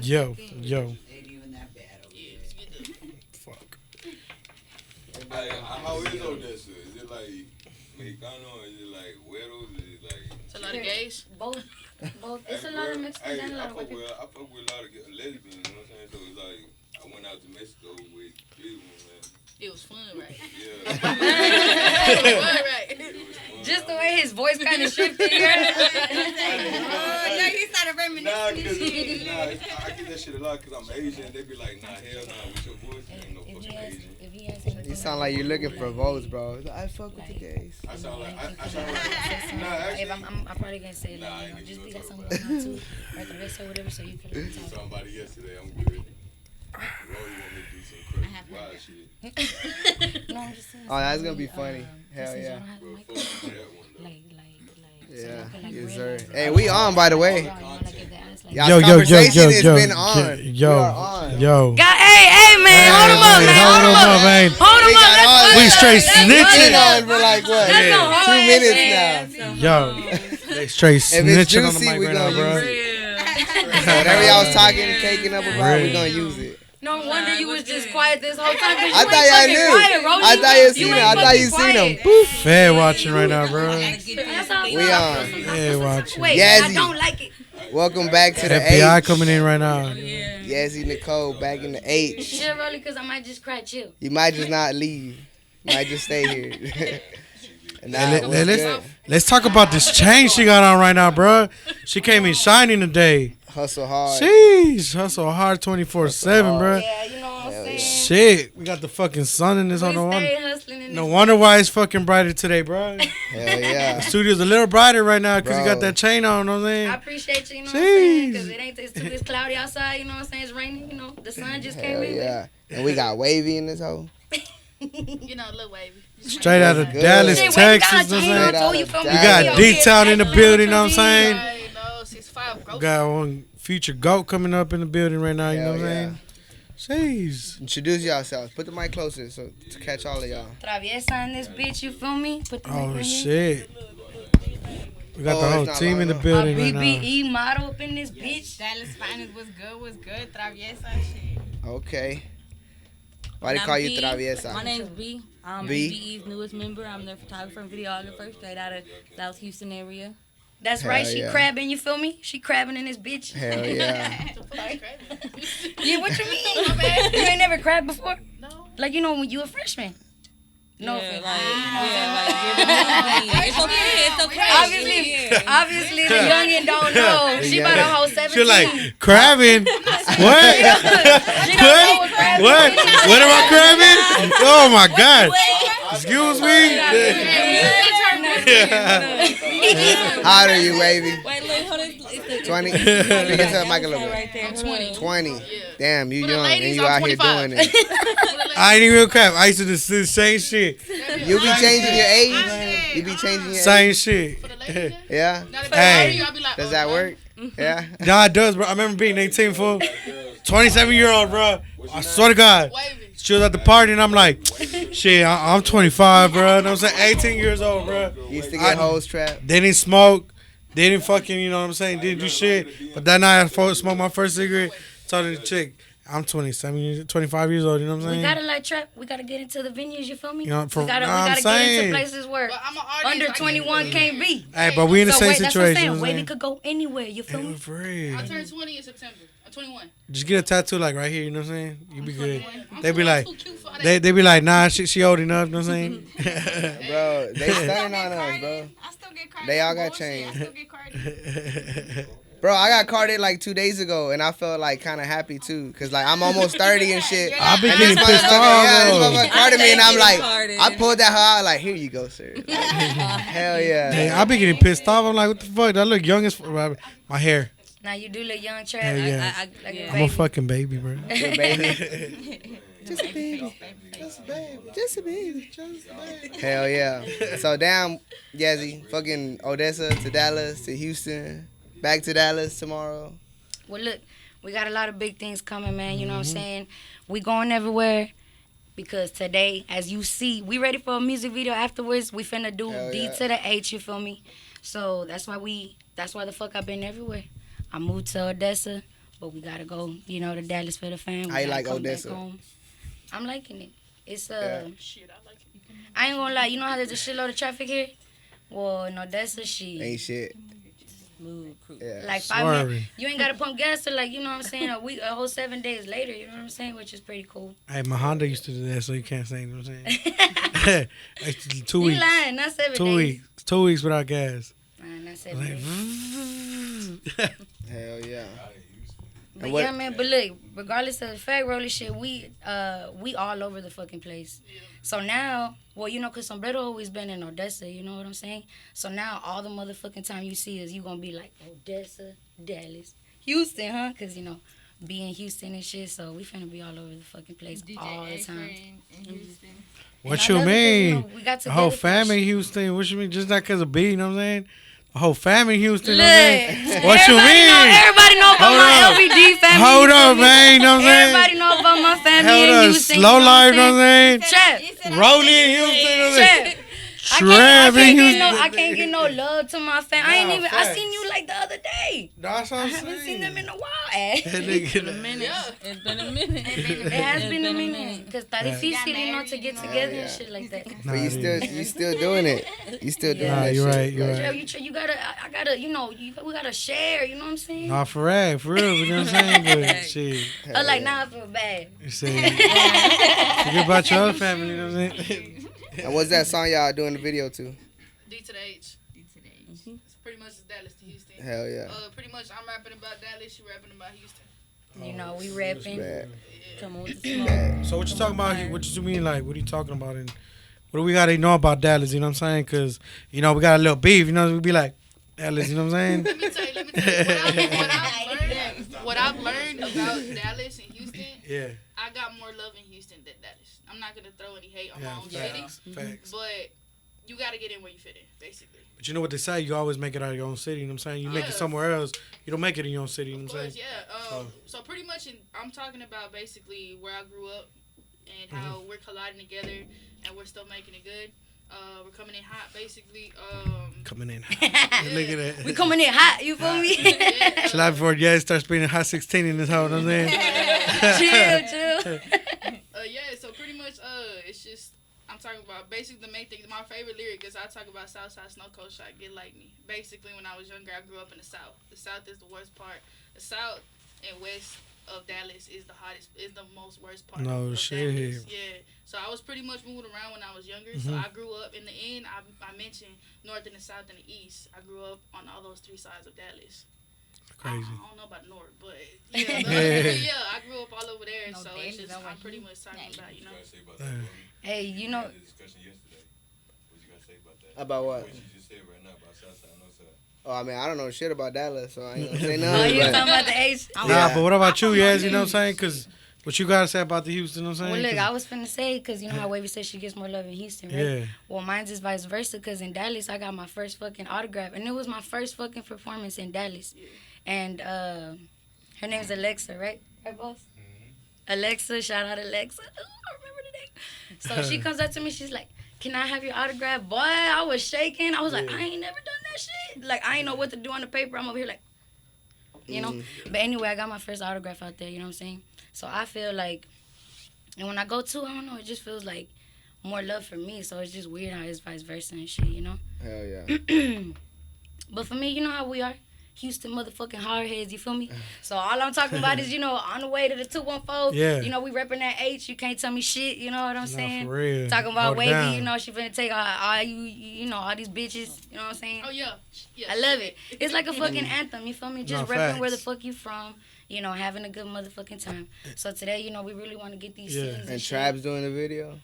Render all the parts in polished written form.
Yo. Ain't even that bad over there. Fuck. How is Odessa? Is it like Mexicano or is it like Güeros? Is it like... It's a lot of gays. Both. It's a lot of Mexicans and a lot of white people. I fuck with a lot of lesbians, you know what I'm saying? So it's like, I went out to Mexico with three of them, man. It was fun, right? Yeah. It was fun, right? It was fun. Just the way his voice kind of shifted. Oh, no, he started reminiscing. Nah, I get that shit a lot because I'm Asian. They be like, nah, hell nah, with your voice, you ain't no fucking Asian. You sound like you're looking for votes, bro. I fuck with the gays. I sound like, nah, If actually, I'm probably gonna say Nah, I like, ain't even just be gonna got talk something going on too, right the rest or whatever, so you can like talk. somebody yesterday, I'm good. Roy want me to do some crazy wild shit. No, I'm just saying. Oh, that's gonna be funny. Hell yeah. Bro, fuck with that one, though. Yeah, so yes, you sir. can, Hey, we on, by the way. Yo, Y'all conversation has been on. We are on. Yo. Hey, man, hold him up, man. Hold him up, man. Hold him We got all up. We that. straight Been snitching. on for like what? That's some hard 2 minutes now. Yo. They straight If it's snitching on the juicy, mic we right now, gonna bro. use it. Whatever y'all was talking, caking up about, we gonna use it. No wonder you was just quiet this whole time. I thought y'all knew. I thought you seen him. I thought you seen him. Boop. Fair watching right now, bro. We on. Fair watching. Wait, Yazzy. I don't like it. Welcome back to the FBI H. coming in right now. Yazzy Nicole back in the H. Chill, really, because I might just cry. Chill. You might just not leave. You might just stay here. Nah, Let's talk about this chain she got on right now, bro. She came in shining today. hustle hard. Jeez, hustle hard 24/7, bro. Yeah, you know what I'm saying? Shit, we got the fucking sun in this. We On no stay wonder, hustling in no this. wonder why it's fucking brighter today, bro. Hell yeah. The studio's a little brighter right now because you Bro. got that chain on. You know what I'm saying? I appreciate you, you know what I'm saying? Jeez. Because it's cloudy outside, you know what I'm saying? It's raining, you know. The sun just came Hell in. yeah. And we got wavy in this hole. You know, Lil Wavy. Straight out of Good. Dallas, Shit, Wavy got Texas. a You chain know what I'm on saying? too, you feel me? You got He over D-Town here in the acting building, you know what I'm like saying? Right, no, 6'5", bro. Got one future GOAT coming up in the building right now. You know Hell what I'm saying? Jeez. Introduce yourselves. Put the mic closer so to catch all of y'all. Traviesa in this bitch, you feel me? Put the mic Oh right here. shit. We got Oh, the it's whole not team long in the enough. building right now. BBE model up in this bitch. Dallas finest was good. Traviesa shit. Okay. Why they I'm call you B. Traviesa? My name's B. I'm B. BBE's newest member. I'm their photographer and videographer straight out of South Houston area. That's Hell right, she yeah. crabbing, you feel me? She crabbing in this bitch. Hell yeah. Yeah, what you mean? My bad. You ain't never crabbed before? No. Like, you know, when you a freshman. No, yeah, offense. it's okay. It's okay. Obviously, the youngin' don't know. She about a whole 17. She like crabbing. What? She don't know what crabbing What? is. What am I crabbing? Oh my God. Excuse me. How old are you, wavy? Wait, look, hold it. It's 20? Speak into the mic a little right bit. there. I'm 20. 20. Damn, you For the young ladies, and you I'm out here 25. doing it. I ain't even crap. I used to do the same shit. You be changing your age? You be changing your age? Same shit. For the ladies, Yeah? now that Hey. they I'll be like, Does oh, that no. work? Yeah? Nah, it does, bro. I remember being 18 for 27-year-old, bro. I swear to God. Wavy. She was at the party and I'm like, shit, I'm 25, bro. You know what I'm saying? 18 years old, bro. Used to get hoes trapped. They didn't smoke. They didn't fucking, you know what I'm saying? Didn't do shit. But that night I smoked my first cigarette. Told the chick, I'm 25 years old, you know what I'm We saying? gotta like trap. We gotta get into the venues. You feel me? You know, we for- gotta, know we what I'm gotta get saying? into places where But I'm an artist. under 21 can't be. Hey, but we in the So same wait, that's what I'm situation. saying. you know what I'm Wavy saying? could go anywhere. You feel Hey, me? for real. I turned 20 in September. I'm 21. Just get a tattoo like right here, you know what I'm saying? You be good. 21. I'm They be too- like, I'm too cute for that. they be like, nah, she old enough, you know what I'm saying? Bro, they stunning on us, bro. I still get carded. They all got Bullshit, chains. I still get carded. Bro, I got carded like 2 days ago, and I felt like kind of happy too, cause like I'm almost 30 and shit. I be And getting this pissed motherfucker- off, Yeah, this though. motherfucker carded me, and I'm like, Carded. I pulled that hoe out, like, here you go, sir. Like, hell yeah. Hey, I be getting pissed off. I'm like, what the fuck? That look young as fuck. My hair. Now you do look young trap. Hell yeah. Like a I'm a baby. fucking baby, bro. Good baby. Just a baby. Just a baby. Just a baby. Just a baby. Hell yeah. So damn, Yazzy, fucking Odessa to Dallas to Houston, back to Dallas tomorrow. Well, look, we got a lot of big things coming, man. You know what I'm saying? We going everywhere because today, as you see, we ready for a music video afterwards. We finna do Hell D yeah. to the H, you feel me? So that's why the fuck I've been everywhere. I moved to Odessa but we gotta go, you know, to Dallas for the fam. We How you gotta like come back Odessa? home. I'm liking it. It's Shit, I like it. I ain't gonna lie. You know how there's a shitload of traffic here? Well, in Odessa, shit. Ain't shit. Smooth crew. Yeah. Like 5 minutes, Swerving. you ain't gotta pump gas till like, you know what I'm saying, a whole 7 days later, you know what I'm saying, which is pretty cool. Hey, my Honda used to do that, so you can't say, you know what I'm saying? Actually, 2 You weeks. lying, not 7 2 days. weeks. 2 weeks without gas. Nah, not 7 Like, days. Hell yeah. But what- yeah, man, but look, regardless of the fact, roller shit, we all over the fucking place. So now, well, you know, because Sombrero always been in Odessa, you know what I'm saying? So now all the motherfucking time you see us, you gonna be like, Odessa, Dallas, Houston, huh? Because, you know, be in Houston and shit, so we finna be all over the fucking place all the time. what And you I love it 'cause, you mean? know, we got The whole together for that family in shit. Houston. What you mean? Just not because of B, you know what I'm saying? The whole family in Houston, you Look, know what I'm saying? What you everybody mean? Know, everybody know about Hold my up. LVD family. Hold you up, feel me? man, you know what I'm saying? Everybody know about my family Hold in up, Houston. slow life, you know what I'm saying? Chef, Rolling in Houston, you know what I'm saying? Chef. Trap in Houston. I can't get no love to my family. I ain't Nah, even. I facts. seen you like the other day. That's what I I'm haven't saying. seen them in a while. Eh? That nigga- A minute. It's been a minute. It has It's been a minute because that is Facts. easy, you know, to get together and shit like that. Nah, But it you still doing it. You still doing Nah, that you're shit. right, you're Like, right. Yo, you gotta. I gotta. You know, we gotta share. You know what I'm saying? Nah, for real, you know what I'm saying? But shit, Or like now I feel bad. you saying, forget about your other family, you know what I'm saying? And what's that song y'all doing the video to? D to the H. It's pretty much Dallas to Houston. Hell yeah. Pretty much I'm rapping about Dallas, she rapping about Houston. You know, we rapping. Bad. Come on with the smoke. So what you talking about? What you mean, like, what are you talking about? And what do we gotta know about Dallas, you know what I'm saying? Because, you know, we got a little beef, you know, we be like, Dallas, you know what I'm saying? Let me tell you, what I've learned about Dallas and Houston, Yeah. I got more love in Houston than Dallas. I'm not gonna throw any hate on my Yeah, own city, facts. but you gotta get in where you fit in, basically. But you know what they say, you always make it out of your own city, you know what I'm saying? You make it Yeah. somewhere else, you don't make it in your own city, you know Of what I'm course, saying? yeah. So pretty much, I'm talking about basically where I grew up and how we're colliding together and we're still making it good. We're coming in hot, basically. Coming in. Look at that. We coming in hot. You feel me? Yeah, July before Jazz starts spinning hot 16 in this house, you know what I'm saying? chill. yeah. So pretty much, it's just I'm talking about basically the main thing. My favorite lyric is I talk about Southside Snow Cold Shot, Get Like Me. Basically, when I was younger, I grew up in the South. The South is the worst part. The South and West of Dallas is the most worst part. No of shit. Dallas. Yeah. So I was pretty much moving around when I was younger. So I grew up in the end. I mentioned North and the South and the East. I grew up on all those three sides of Dallas. Crazy. I don't know about North, but yeah, Yeah. I grew up all over there. No, So Dallas it's just over I'm pretty here. much talking about, you know. What you gotta say about that, bro? Hey, you We know, had a discussion yesterday. What you gotta say about that? About what? What you just said right now about Southside, Northside. Oh, I mean, I don't know shit about Dallas, so I ain't gonna say oh, nothing. you but- talking about the H? Nah, Yeah. but what about you, Yaz? You know what I'm saying? Because what you gotta say about the Houston, you know what I'm Well, saying? look, I was finna say, because you know how Wavy said she gets more love in Houston, right? Yeah. Well, mine's is vice versa, because in Dallas, I got my first fucking autograph. And it was my first fucking performance in Dallas. And her name's Alexa, right? Right, boss? Alexa, shout out Alexa. Ooh, I remember the name. So she comes up to me, she's like, can I have your autograph? Boy, I was shaking. I was like, I ain't never done that shit. Like, I ain't know what to do on the paper. I'm over here like, you know? But anyway, I got my first autograph out there, you know what I'm saying? So I feel like, and when I go to, I don't know, it just feels like more love for me. So it's just weird how it's vice versa and shit, you know? Hell yeah. But for me, you know how we are? Houston motherfucking hardheads, you feel me? So all I'm talking about is, you know, on the way to the 214, Yeah. you know, we repping that H, you can't tell me shit, you know what I'm saying? for real. Talking about Hold it Wavy, down. you know, she finna take all you know, all these bitches, you know what I'm saying? Oh yeah, yeah. I love it. It's like a fucking anthem, you feel me? Just No, repping where the facts. fuck you from, you know, having a good motherfucking time. So today, you know, we really want to get these Yeah. scenes And shit. Trap's doing the video.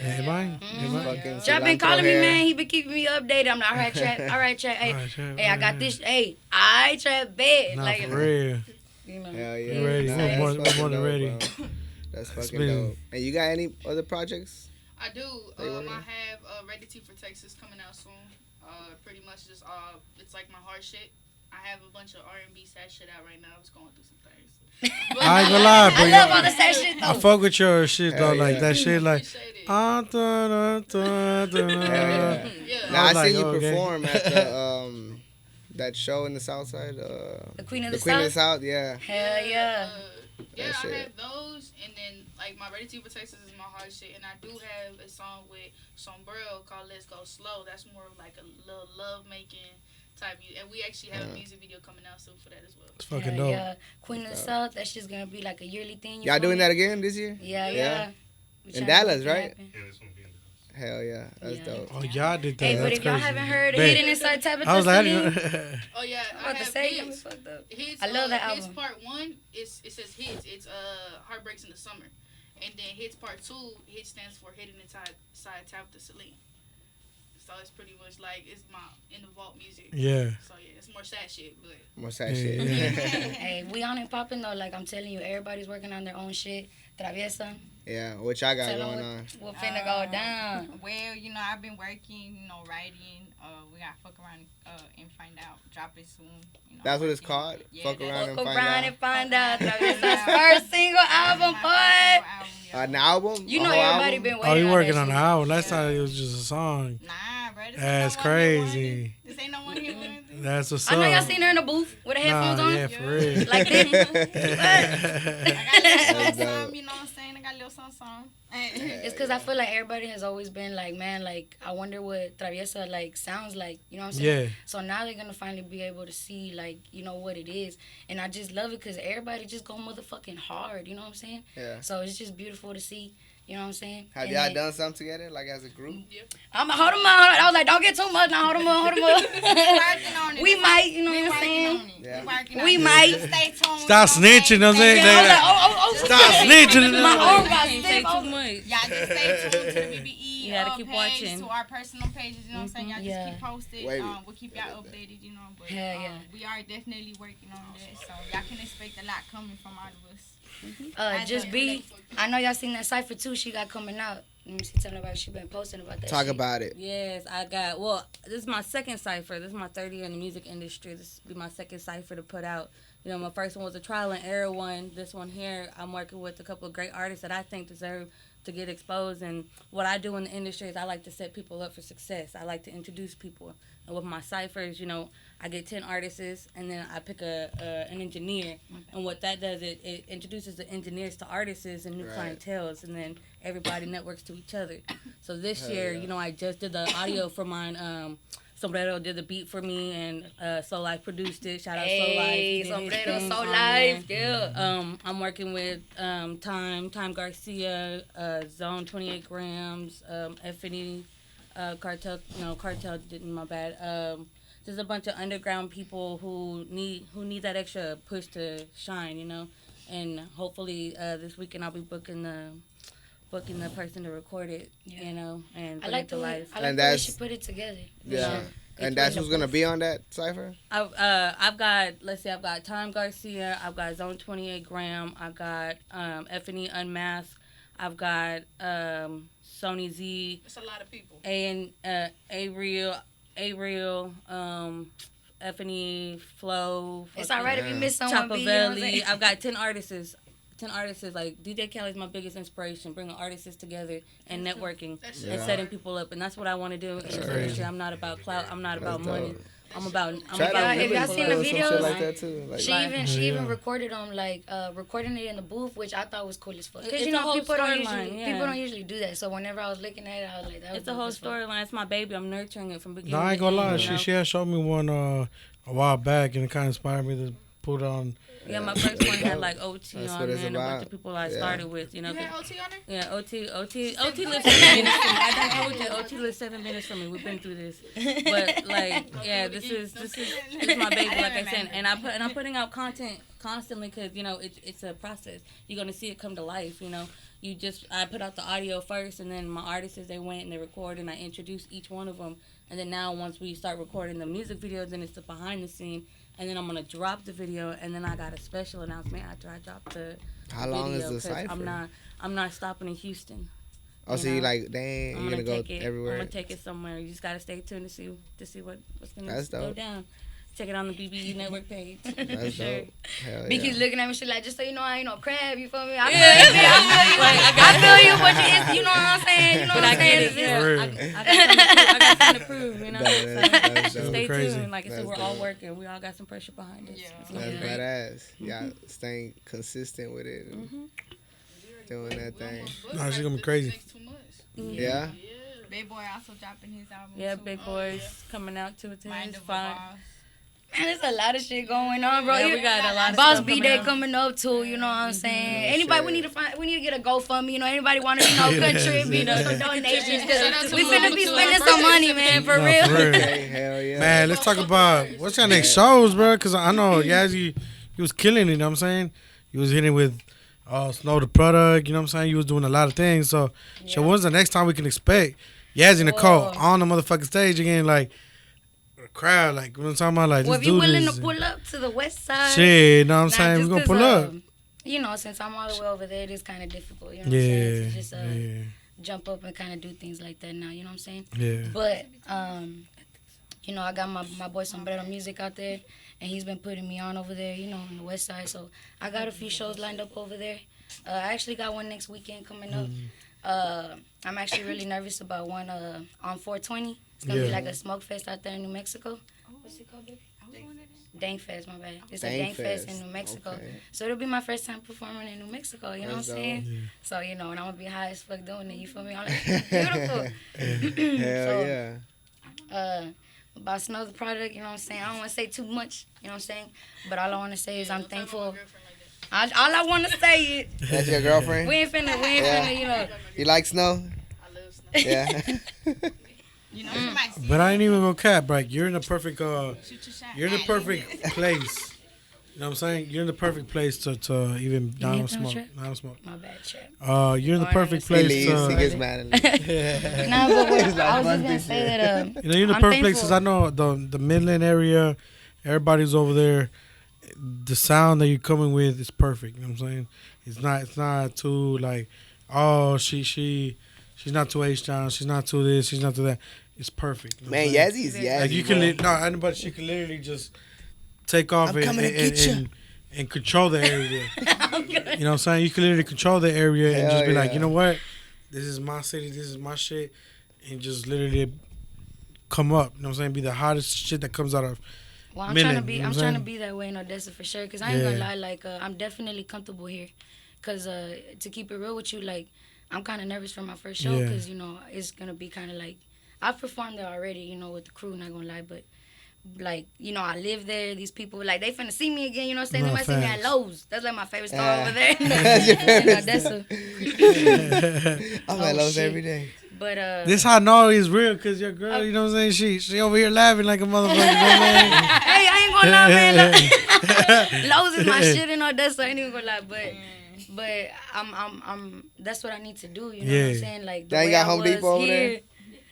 Am I? Fucking Trap been cilantro calling me, hair. man. He been keeping me updated. I'm like, all right, Trap. All right, Trap. Hey, All right, Trap, hey, I got all this. Hey, I Trap bad. Nah, like, for real. you know. Hell yeah. You ready? Nah, We're that's more fucking than dope, ready. bro. That's fucking been- dope. And you got any other projects? I do. They working? I have Ready to for Texas coming out soon. Pretty much just it's like my heart shit. I have a bunch of R&B sad shit out right now. I was going through some things. But, I ain't gonna lie, bro. I love all the sad shit I though. fuck with your shit though, Hell like yeah. that shit, like. Appreciate it. Ah, da, da, da, da, da. Hell yeah. Yeah. Now I was like, seen you okay. perform at the that show in the South Side? The Queen of the Queen of the South? South, yeah. Hell yeah. Yeah, That I shit. have those, and then like my Ready to for Texas is my hard shit, and I do have a song with Sombrero called Let's Go Slow. That's more of like a little love making type, and we actually have a music video coming out soon for that as well. It's fucking Hell dope. yeah. Queen of the South, that's just gonna be like a yearly thing. Y'all doing that again this year? Yeah, Yeah. yeah. We In tryna Dallas, make that right? happen. Hell yeah, that's Yeah. dope. Oh, y'all did that. Hey, but That's if y'all crazy. haven't heard Bet. Hidden Inside Tabitha I was like, Celine, Oh yeah, I'm I about to have say it hits. fucked up. Hits, I love that Hits album. part 1 it says hits. It's Heartbreaks in the Summer, and then hits part 2. Hit stands for Hidden Inside Tabitha Celine. So it's pretty much like it's my in the vault music. Yeah. So yeah, it's more sad shit, but What's that Yeah, shit? yeah. Hey, we on and popping though. Like I'm telling you, everybody's working on their own shit. Traviesa, Yeah, what y'all got tell going them on? what finna go down. Well, you know, I've been working, you know, writing. We got to fuck around and find out. Drop it soon. You know, That's what it's working. called? Yeah, Fuck that's- around and Fuck find around out. and find out. Fuck around and Traviesa's find out. first single album, My boy. first album, yeah. An album? You A know whole everybody album? been waiting. Oh, you working that on the shit. album? Last time it was just a song. Nah, bro. This That's ain't no one-hit crazy. wonder. This ain't no one-hit wonder. That's what's I know y'all up. seen her in the booth with the headphones Nah, on. yeah, for real. Like this. I got a little That's something, dope. you know what I'm saying? I got a little something. It's because I feel like everybody has always been like, man, like, I wonder what Traviesa, like, sounds like. You know what I'm saying? Yeah. So now they're going to finally be able to see, like, you know, what it is. And I just love it because everybody just go motherfucking hard. You know what I'm saying? Yeah. So it's just beautiful to see. You know what I'm saying? Have And y'all then- done something together, like as a group? I'm hold them up. I was like, don't get too much. Now hold them up. We working on it. We might, you know We what I'm working saying? on it. Yeah. We working on We it. might. Just stay tuned. Stop snitching, you know what I'm saying? Yeah, I was like, oh. Stop snitching. My arm got Can't stiff. say too much. Y'all just stay tuned to the BBE You gotta keep page, watching. to our personal pages, you know what I'm saying? Y'all just Yeah. keep posted. Wavy. We'll keep y'all updated, you know. But Hell yeah. we are definitely working on that. So y'all can expect a lot coming from all of us. Just be. I know y'all seen that cipher too. She got coming out. Let me see. Tell me about. She been posting about that. Talk shit. about it. Yes, I got. Well, this is my second cipher. This is my third year in the music industry. This will be my second cipher to put out. You know, my first one was a trial and error one. This one here, I'm working with a couple of great artists that I think deserve to get exposed. And what I do in the industry is I like to set people up for success. I like to introduce people. And with my ciphers, you know, I get 10 artists and then I pick an engineer. And what that does, it introduces the engineers to artists and new Right. clienteles. And then everybody networks to each other. So this Hell year, yeah. you know, I just did the audio for mine. Sombrero did the beat for me, and Soul Life produced it. Shout out Soul Life. Hey, He did his Sombrero, thing Soul on Life, there. yeah. I'm working with Time Garcia, Zone 28 Grams, Effany, Cartel didn't, my bad. There's a bunch of underground people who need that extra push to shine, you know. And hopefully this weekend I'll be booking the person to record it, Yeah. you know, and I bring like it to the way. life. I like And the way that's- she put it together. Yeah. Sure. And that's who's gonna be on that cipher? I've got Time Garcia, I've got Zone 28 Gram, I've got Effany Unmasked, I've got Sony Z, it's a lot of people. Ariel, Effany Flow. It's all right if you miss someone. B, you know what I'm saying? Chapavelli. I've got 10 artists. 10 artists, like DJ Khaled's my biggest inspiration, bringing artists together and networking That's and Yeah. setting people up, and that's what I want to do in this crazy. industry. I'm not about clout. I'm not about That's money. dope. I'm about Try y'all- to if y'all really seen do the some shit videos, like that too. Like, She even Yeah. recorded on like recording it in the booth, which I thought was cool as fuck. Because It's you a know whole people don't storyline, usually yeah. people don't usually do that. So whenever I was looking at it, I was like, that was It's a dope whole as fuck. storyline. It's my baby. I'm nurturing it from beginning. No, I ain't to gonna lie. end, you know? She had showed me one a while back, and it kind of inspired me to put on. Yeah, my first one had like OT That's on what there it's and a bunch about. of people I Yeah. started with, you know. You had OT on there? Yeah, OT lives 7 minutes from me. I don't know OT lives 7 minutes from me. We've been through this, but like, yeah, this is my baby, like I said, and I'm putting out content constantly because you know it's a process. You're gonna see it come to life, you know. I put out the audio first, and then my artists they went and they recorded, and I introduced each one of them, and then now once we start recording the music videos, then it's the behind the scene. And then I'm gonna drop the video, and then I got a special announcement after I drop the How long video, is the 'cause cipher? I'm not stopping in Houston. Oh, so you know, like, dang, I'm you're gonna gonna go take it. everywhere. I'm gonna take it somewhere. You just gotta stay tuned to see what's gonna That's go dope. down. check it on the BBE Network page. That's Sure. dope. Hell Because yeah. looking at me, she like, just so you know, I ain't no crab. You feel me? I Yeah. feel you. Like, I feel you, but you know what I'm saying? You know But what I I'm get saying? it. It's Yeah, real. I got something to prove. You know. That's So dope. stay Crazy. tuned. Like I said, That's we're all dope. working. We all got some pressure behind us. Yeah. It's gonna be That's great. badass. Yeah, staying consistent with it and doing that thing. Nah, she gonna be crazy. Next 2 months. Yeah. Big Boy also dropping his album. Yeah, too. Big Boys coming out too. Mind It's of a fine. Boss. Man, there's a lot of shit going on, bro. Yeah, we got a lot of Boss stuff B coming Day up. coming up too. You know what I'm saying? No Anybody, shit. we need to get a GoFundMe. You know, anybody want to contribute some donations? Shout out Cause to we Mama finna be too. spending Her some birthday money, is man, for Nah, real. for real. Okay, hell yeah. Man, let's talk about what's your next shows, bro? Because I know Yazzy, he was killing it, you know what I'm saying? He was hitting with Snow the Product, you know what I'm saying? He was doing a lot of things. So, when's the next time we can expect Yazzy Nicole Whoa. on the motherfucking stage again? Like, a crowd, like, what I'm talking about? Like, Well, this if you dude willing is. to pull up to the west side, Shit, you know what I'm nah, saying? just We're going to 'cause, pull up. you know, since I'm all the way over there, it is kind of difficult. You know what I'm saying? Yeah, To just yeah, jump up and kind of do things like that now. You know what I'm saying? yeah. But you know, I got my boy Sombrero Music out there, and he's been putting me on over there, you know, on the west side. So I got a few shows lined up over there. I actually got one next weekend coming up. I'm actually really nervous about one on 420. It's gonna be Yeah. like a smoke fest out there in New Mexico. What's it called, baby? Dank Fest, my bad. It's a Dank Fest in New Mexico. Okay. So it'll be my first time performing in New Mexico, you know That's what I'm saying? dope. So, you know, and I'm gonna be high as fuck doing it, you feel me? I'm like, beautiful. Hell So, yeah. About Snow the Product, you know what I'm saying? I don't want to say too much, you know what I'm saying? But all I want to say is I'm thankful. All I want to say is That's your girlfriend? we ain't finna, you know. You like snow? I love Snow. Yeah. You know, somebody see But I ain't even gonna cap, bro. You're in the perfect, shoot your shot. you're in the perfect place. You know what I'm saying? You're in the perfect place to even hit down them, smoke. Trap? Down smoke. My bad, Trap. You're in the Or perfect He place leaves. He to. gets mad at me. Nah, but what, It's like I was one just gonna piece, say yeah. that You know, you're in the I'm perfect place because thankful. I know the Midland area, everybody's over there. The sound that you're coming with is perfect. You know what I'm saying? It's not too like, oh she's not too H down. She's not too this. She's not too that. It's perfect. You know what Man, I'm saying? Yazzy's Yazzy. Like you can, bro. anybody she can literally just take off I'm and, coming to get ya. and control the area. You know what I'm saying? You can literally control the area and Hell just be like, yeah. you know what? This is my city. This is my shit, and just literally come up. You know what I'm saying? Be the hottest shit that comes out of. Well, I'm Midland, trying to be. you know I'm what I'm trying to saying? be that way in Odessa for sure. Cause I ain't Yeah. gonna lie. Like I'm definitely comfortable here. Cause to keep it real with you, like I'm kind of nervous for my first show. Yeah. Cause you know it's gonna be kind of like I've performed there already. You know with the crew. Not gonna lie, but like you know I live there. These people like they finna see me again. You know what I'm saying? They No, might see me at facts. Lowe's. That's like my favorite store Ah. over there. That's your in favorite Odessa. I'm Oh, at Lowe's shit. every day. But This how I know it's real, cause your girl, you know what I'm saying? She over here laughing like a motherfucker. You know what I'm saying? hey, I ain't gonna lie, man. Lowe's is my shit in Odessa. I ain't even gonna lie, but I'm that's what I need to do. You know what I'm Yeah. saying? Like the Y'all way got I Home was Depot over here,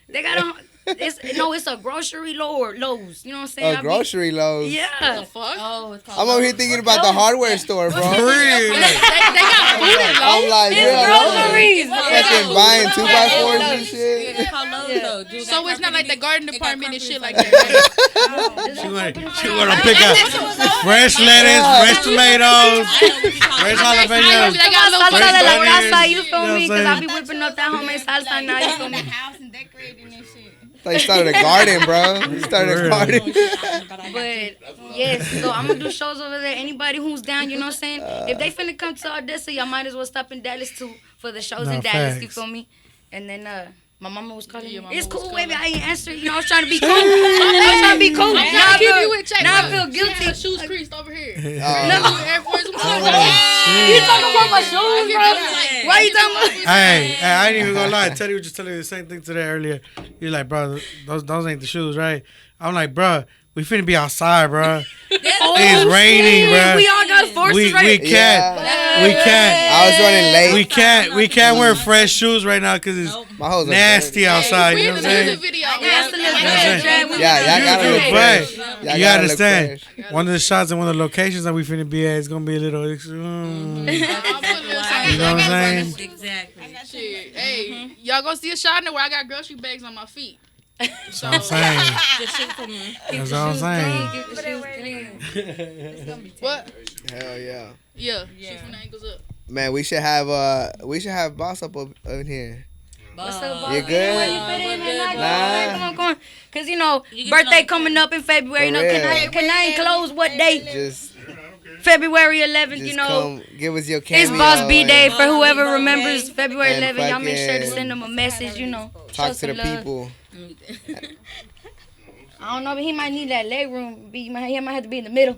they got a. It's a grocery Lowe's. You know what I'm saying? A grocery Lowe's. Yeah. Fuck. Oh, it's called. I'm over here thinking about the hardware store, bro. For real. They got food at I'm Lowe's. like, It's yeah, groceries. fucking buying 2x4s and shit. It's called Lowe's though. Dude, So it's not like the garden department and shit like that. She wanna pick up fresh lettuce, fresh tomatoes, fresh jalapenos. They got a little Salsa de la onions, casa, you you know feel what me? I'm Cause I saying? be whipping up that homemade salsa now, you feel in the me? house and decorating and shit. They started a garden, bro. They started a Real. garden. But yes, so I'm gonna do shows over there. Anybody who's down, you know what I'm saying? If they finna come to Odessa, y'all might as well stop in Dallas too for the shows Nah, in Dallas. You facts. feel me? And then my mama was calling Your me. mama It's was cool, calling. baby. I ain't answer. You know, I was trying to be cool. I was trying to be cool. I'm Now trying I to keep feel, you in check. now I bro. feel She had her guilty. shoes creased over here. Oh. Air Force One. You talking about my shoes, bro? Why you talking about? Hey, I ain't even gonna lie. Teddy was just telling me the same thing today earlier. You're like, bro, those ain't the shoes, right? I'm like, bro, we finna be outside, bro. It's raining, bro. We all got forces We right. can't. Yeah. We can't. I was running late. We can't wear fresh shoes right now because it's My hoes are nasty outside. We You know have what to I'm do the saying? video. That's the little That's bit, it. Trey. Yeah, y'all gotta You look do, fresh. but Y'all you gotta look understand. fresh. One of the shots and one of the locations that we finna be at is gonna be a little. I'll put a little You something. know what I'm saying? Exactly. Shit. Hey, y'all gonna see a shot in there where I got grocery bags on my feet. That's what I'm saying. Just shit for me. That's what I'm saying. Keep the shoes clean. What? Hell yeah. Yeah. Shoot from the ankles up. Man, we should have Boss up in here. What's up, boss? You good? Where you fit in at night? Nah. Come on. Cause you know, You get birthday drunk. coming up in February. You know, For can I enclose what date? Just February 11th. You know, come give us your cameo. it's Boss B and Day for whoever remembers February And 11th. Y'all make sure to fucking send them a message. You know, Talk show to the some love. people. I don't know, but he might need that leg room. He might have to be in the middle.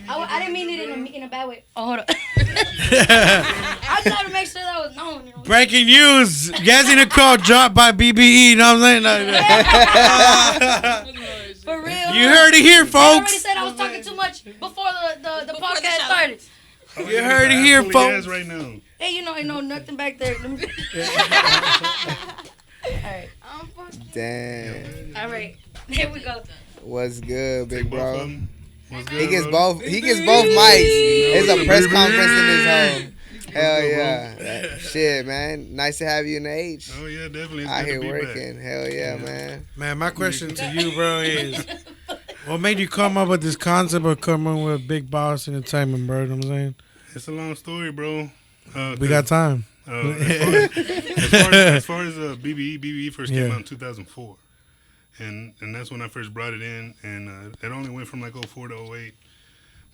I didn't mean it in a bad way. Oh, hold on. I tried to make sure that was known. You know? Breaking news: Yazzy Nicole dropped by BBE. You know what I'm saying? For real. You heard it here, I already folks. said I was talking too much before the podcast started. You heard it here, folks. Right now. Hey, you know, ain't no nothing back there. All right. Damn. All right. Here we go. What's good, big Both of bro? 'em. What's good, He gets bro? both. He gets both mics. It's a press conference in his home. Hell yeah. Shit, man. Nice to have you in the H. Oh yeah, definitely. It's Out good here to be working. Hell yeah, man. Man, my question to you, bro, is what made you come up with this concept of coming with Bigg Boss Entertainment, bro? You know what I'm saying? back. It's a long story, bro. We got time. As far as BBE first came Yeah. out in 2004, and that's when I first brought it in, and it only went from like 04 to 08,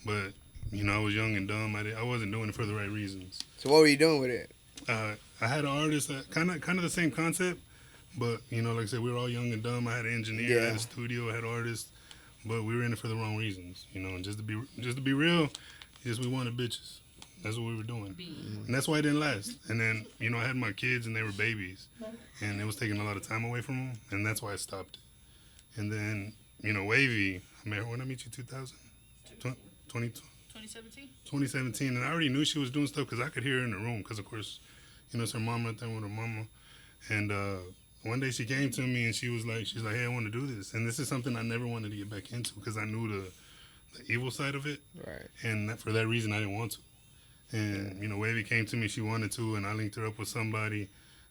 but you know I was young and dumb. I wasn't doing it for the right reasons. So what were you doing with it? I had an artist that kind of the same concept, but you know, like I said, we were all young and dumb. I had an engineer, I had a studio, I had artists, but we were in it for the wrong reasons. You know, and just to be real, just we wanted bitches. That's what we were doing, and that's why it didn't last. And then you know, I had my kids and they were babies, and it was taking a lot of time away from them, and that's why I stopped it. And then you know, Wavy, I met her when I met you, 2017, and I already knew she was doing stuff because I could hear her in the room. Because of course, you know, it's her mama thing with her mama. And one day she came to me and she's like, hey, I want to do this, and this is something I never wanted to get back into because I knew the evil side of it. Right. And for that reason, I didn't want to. And you know, Wavy came to me, she wanted to, and I linked her up with somebody.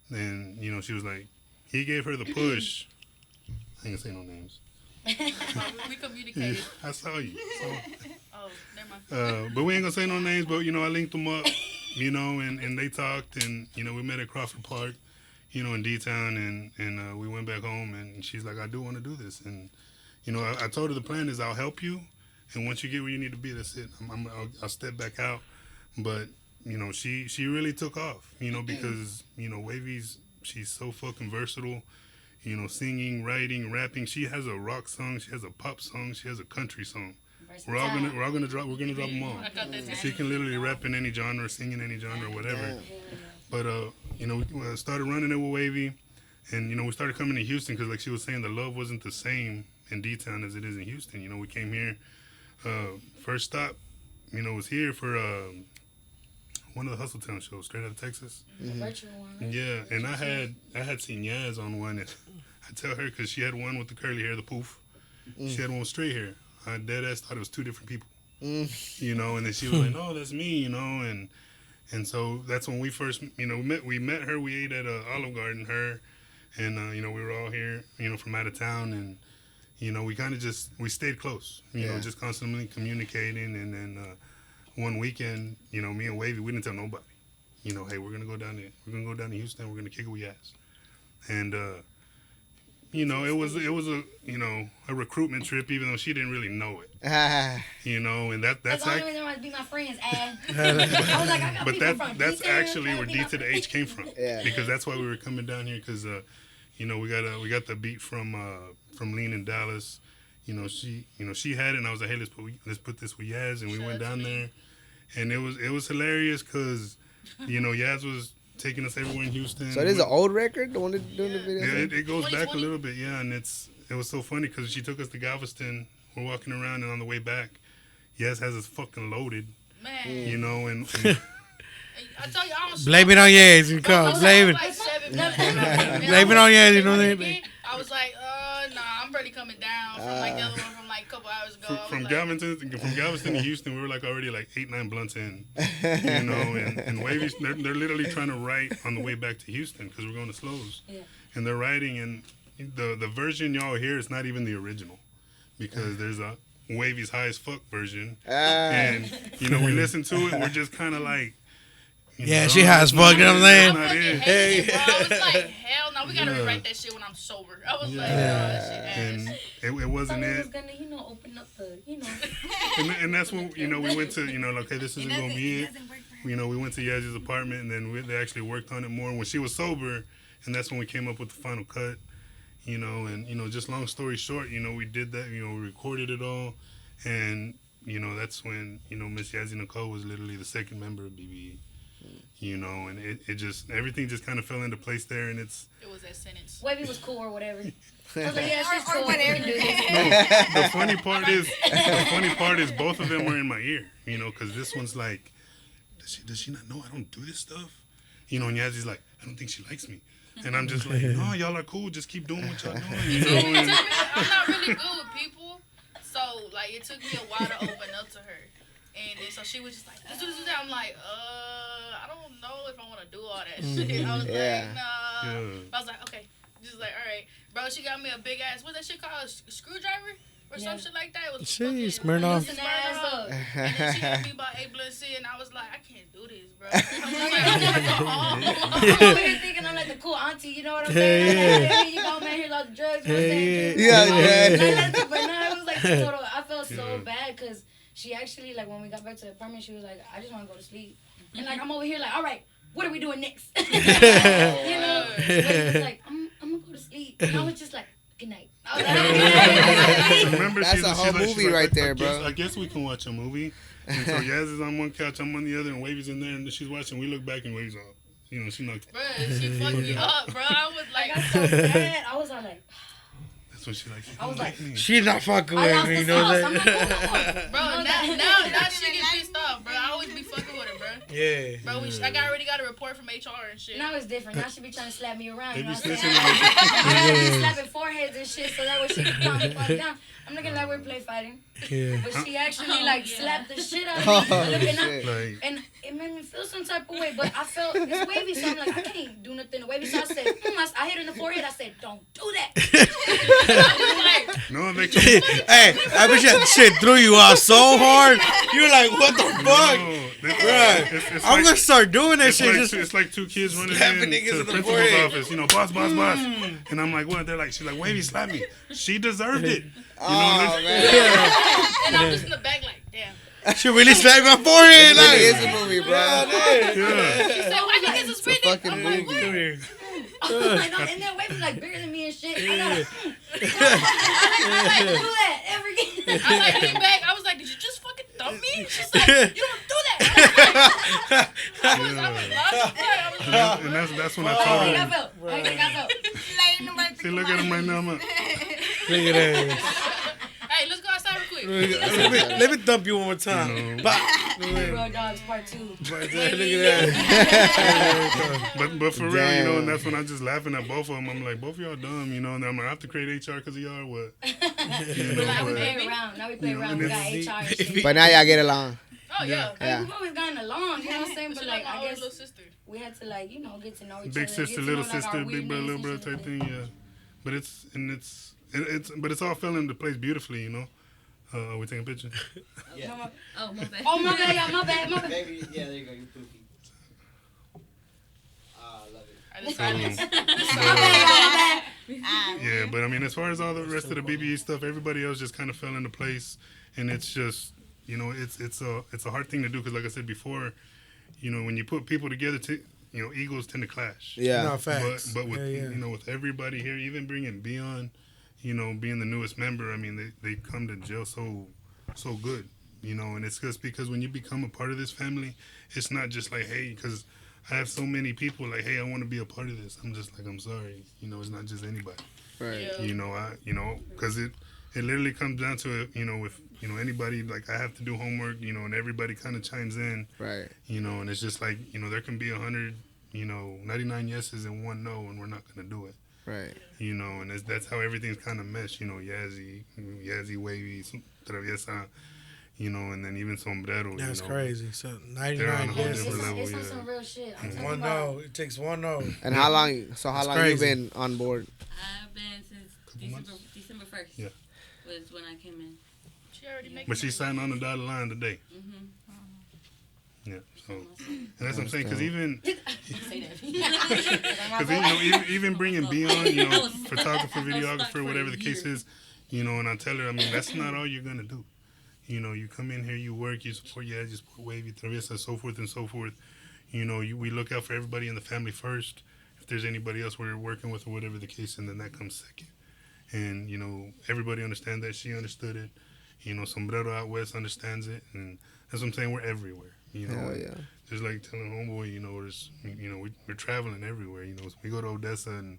And you know, she was like, he gave her the push. I ain't gonna say no names. We communicated. I saw you. So. Oh, never mind. But we ain't gonna say no names. But you know, I linked them up, you know, and they talked, and you know, we met at Crawford Park, you know, in D-Town, and we went back home, and she's like, I do want to do this, and you know, I told her the plan is I'll help you, and once you get where you need to be, that's it. I'll step back out, but you know, she really took off, you know, because you know, she's so fucking versatile. You know, singing, writing, rapping. She has a rock song. She has a pop song. She has a country song. We're gonna drop them all. She can literally rap in any genre, sing in any genre, whatever. But you know, we started running it with Wavy, and you know, we started coming to Houston because, like she was saying, the love wasn't the same in D-Town as it is in Houston. You know, we came here. First stop, you know, was here for one of the Hustletown shows, straight out of Texas. Mm-hmm. Yeah, and I had seen Yaz on one. And I tell her because she had one with the curly hair, the poof. She had one with straight hair. I dead ass thought it was two different people. You know, and then she was like, "No, that's me," you know, and so that's when we first, you know, we met her. We ate at Olive Garden, her, and you know, we were all here, you know, from out of town, and you know, we kind of we stayed close, you know, just constantly communicating, and then one weekend, you know, me and Wavy, we didn't tell nobody, you know, hey, we're gonna go down to Houston, we're gonna kick it with Yaz, and you know, it was a you know, a recruitment trip, even though she didn't really know it. You know, and that's the only reason I want to be my friends, I was like, I got but people from that's D-Town, actually where D to the H came from. Yeah. Because that's why we were coming down here, because you know, we got the beat from Lean in Dallas. You know, she had it, and I was like, hey, let's put this with Yaz, and we went down there, and it was hilarious because you know, Yaz was taking us everywhere in Houston. So it is an old record, the one that's doing the video? Yeah, it goes back a little bit, yeah, and it was so funny because she took us to Galveston. We're walking around, and on the way back, Yaz has us fucking loaded, Man. you know, and I tell you, I don't Blame it on Yazzy Nicole. Blame it. like 7 Blame it on Yazzy. You know what I mean? I was like, nah, I'm barely coming down from like the other one from like couple hours ago. From Galveston to Houston, we were like already like 8-9 blunts in, you know, and Wavy, they're literally trying to write on the way back to Houston because we're going to Slows, and they're writing, and the version y'all hear is not even the original, because there's a Wavy's High as Fuck version, and you know we listen to it, and we're just kind of like. Yeah, she high as fuck, you know what I'm saying? I fucking hated it, bro. I was like, hell no, we gotta rewrite that shit when I'm sober. I was like, that shit ass. And it wasn't I it. was gonna, open up the, And that's when, we went to, okay, this isn't going to be it. We went to Yazzy's apartment, and then they actually worked on it more when she was sober, and that's when we came up with the final cut, and, just long story short, we did that, we recorded it all, and, that's when, Miss Yazzy Nicole was literally the second member of BBE. And it just, everything just kind of fell into place there, and it was that sentence. Wavy was cool or whatever. I was like, yeah, she's cool. Whatever. No, the funny part is both of them were in my ear, because this one's like, does she not know I don't do this stuff? And Yazzy's like, I don't think she likes me. And I'm just like, no, y'all are cool, just keep doing what y'all doing, I'm not really good with people, so, like, it took me a while to open up to her. And then, so she was just like, let's do that. I'm like, I don't know if I want to do all that shit. I was like, nah. Yeah. I was like, okay. Just like, all right. Bro, she got me a big ass, what's that shit called? A screwdriver? Or some shit like that. It was Smirnoff. And then she had me about A+C, and I was like, I can't do this, bro. I was like, I want to go home. I'm over here thinking I'm like the cool auntie, you know what I'm saying? Like, hey, you go, man, here's all the drugs. You know what I'm saying? Yeah. But no, it was like total, I felt so bad because she actually, like, when we got back to the apartment, she was like, I just want to go to sleep. And, like, I'm over here like, all right, what are we doing next? But it was like, I'm going to go to sleep. And I was just like, good night. Remember, that's a whole movie right there, bro. I guess we can watch a movie. And so Yaz is on one couch, I'm on the other, and Wavy's in there, and she's watching. We look back, and Wavy's off. She knocked. Bro, she fucked me up, bro. I was like, I got so bad. I was all like. That's what she likes. I was like, she's not fucking with me, you know that? Bro, now she get pissed off, bro. I always be fucking with her, bro. Yeah. Bro, I already got a report from HR and shit. Now it's different. Now she be trying to slap me around. You know what I'm They saying? be I gotta be slapping foreheads and shit so that way she can calm me fuck down. I'm not gonna let her play fighting. Yeah. But she actually slapped the shit out of me. And it made me feel some type of way. But I felt it's Wavy, so I'm like, I can't do nothing to Wavy. So I said, I hit her in the forehead. I said, don't do that. No, they can't. Hey, I wish that shit threw you off so hard. You're like, what the fuck? Right. I'm gonna start doing that shit. It's like two kids running into the principal's office. Boss. And I'm like, what? She's like, Wavy slapped me. She deserved it. Man. And I'm just in the back like, damn. She really slapped my forehead. Like, it's a movie, bro. She said, why you get suspended? It's a fucking movie. And then Wavy's like bigger than me and shit. I gotta do that ever again. I came back. I was like, did you just fucking thump me? She's like, you don't do that. I was lost. And that's when I told her. I think I felt. See, look at him right now. Look at that. Hey, let's go outside real quick. Let me thump you one more time. Rodawgz Part 2. Look at that. But for real, and that's when I just laughing at both of them. I'm like, both of y'all dumb, and I'm like, I have to create HR because of y'all or what? Now we play around. We got HR and shit. But now y'all get along. Oh, yeah. We've always gotten along, you know what I'm saying? But, like, I guess little sister. we had to, like, get to know each other. Big sister, little sister, big brother, little brother type thing, yeah. But it's all fell into place beautifully, Are we taking a picture? Yeah. Oh, my bad. Oh, my bad, yeah, my bad. Baby, yeah, there you go, you poopy. I love it. Yeah, but I mean, as far as all the rest of the BBE stuff, everybody else just kind of fell into place, and it's just, it's a hard thing to do because, like I said before, when you put people together, egos tend to clash. Yeah, no, facts. But with with everybody here, even bringing Beyond, being the newest member, I mean, they come to jail so good, and it's just because when you become a part of this family, it's not just like, hey, because I have so many people like, hey, I want to be a part of this. I'm just like, I'm sorry, it's not just anybody. Right. Yeah. Because it literally comes down to it, with anybody, like I have to do homework, and everybody kind of chimes in. Right. And it's just like, there can be 100, 99 yeses and one no, and we're not gonna do it. Right. You know, and that's how everything's kind of meshed. You know, Yazzy, wavy, traviesa. You know, and then even sombrero. That's you know, crazy. So they're on a 99 whole guesses. different level. It's on Yeah. some real shit. I'm talking One about. no. It takes one no. And how long? So how That's long you crazy. been on board? I've been since December 1st. Yeah. Was when I came in. She already making But she signed on the dotted line today. Mhm. Yeah. So, and that's what I'm saying. Because Say that. Because you know, even bringing B on, you know, photographer, I was stuck for videographer, a whatever the case year. is, you know, and I tell her, I mean, that's not all you're gonna do. You know, you come in here, you work, you support you support Wavy, Traviesa, so forth and so forth. You know, we look out for everybody in the family first. If there's anybody else we're working with or whatever the case, and then that comes second. And you know, everybody understands that. She understood it. You know, Sombrero out west understands it, and that's what I'm saying. We're everywhere. You know, Hell yeah. just like telling homeboy, you know, we're traveling everywhere. You know, we go to Odessa and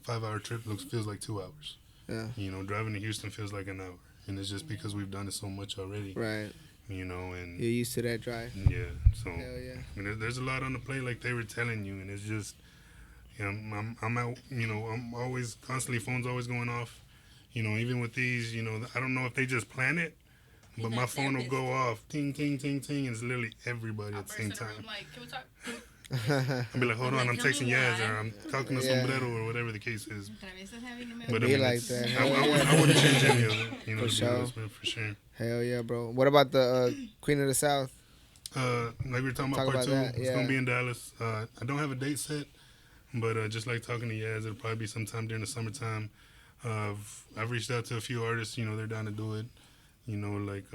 5-hour trip feels like 2 hours. Yeah. You know, driving to Houston feels like an hour, and it's just because we've done it so much already. Right. You know, and You're used to that drive. yeah, so Hell yeah. I mean, there's a lot on the plate, like they were telling you, and it's just, you know, I'm out. You know, I'm always constantly phones always going off. You know, even with these, you know, I don't know if they just plan it. But my phone will go off, ting, ting, ting, ting, and it's literally everybody at the same time. I'm like, can we talk? I'll be like, hold on, I'm texting Yaz, or I'm talking to Yeah. Sombrero, or whatever the case is. But Be like it's- that. I wouldn't change any of it, you know, For to be sure. honest, man, for sure. Hell yeah, bro. What about the Queen of the South? Like we were talking Talk about part about 2, that, it's yeah. going to be in Dallas. I don't have a date set, but just like talking to Yaz, it'll probably be sometime during the summertime. I've reached out to a few artists, you know, they're down to do it. You know, like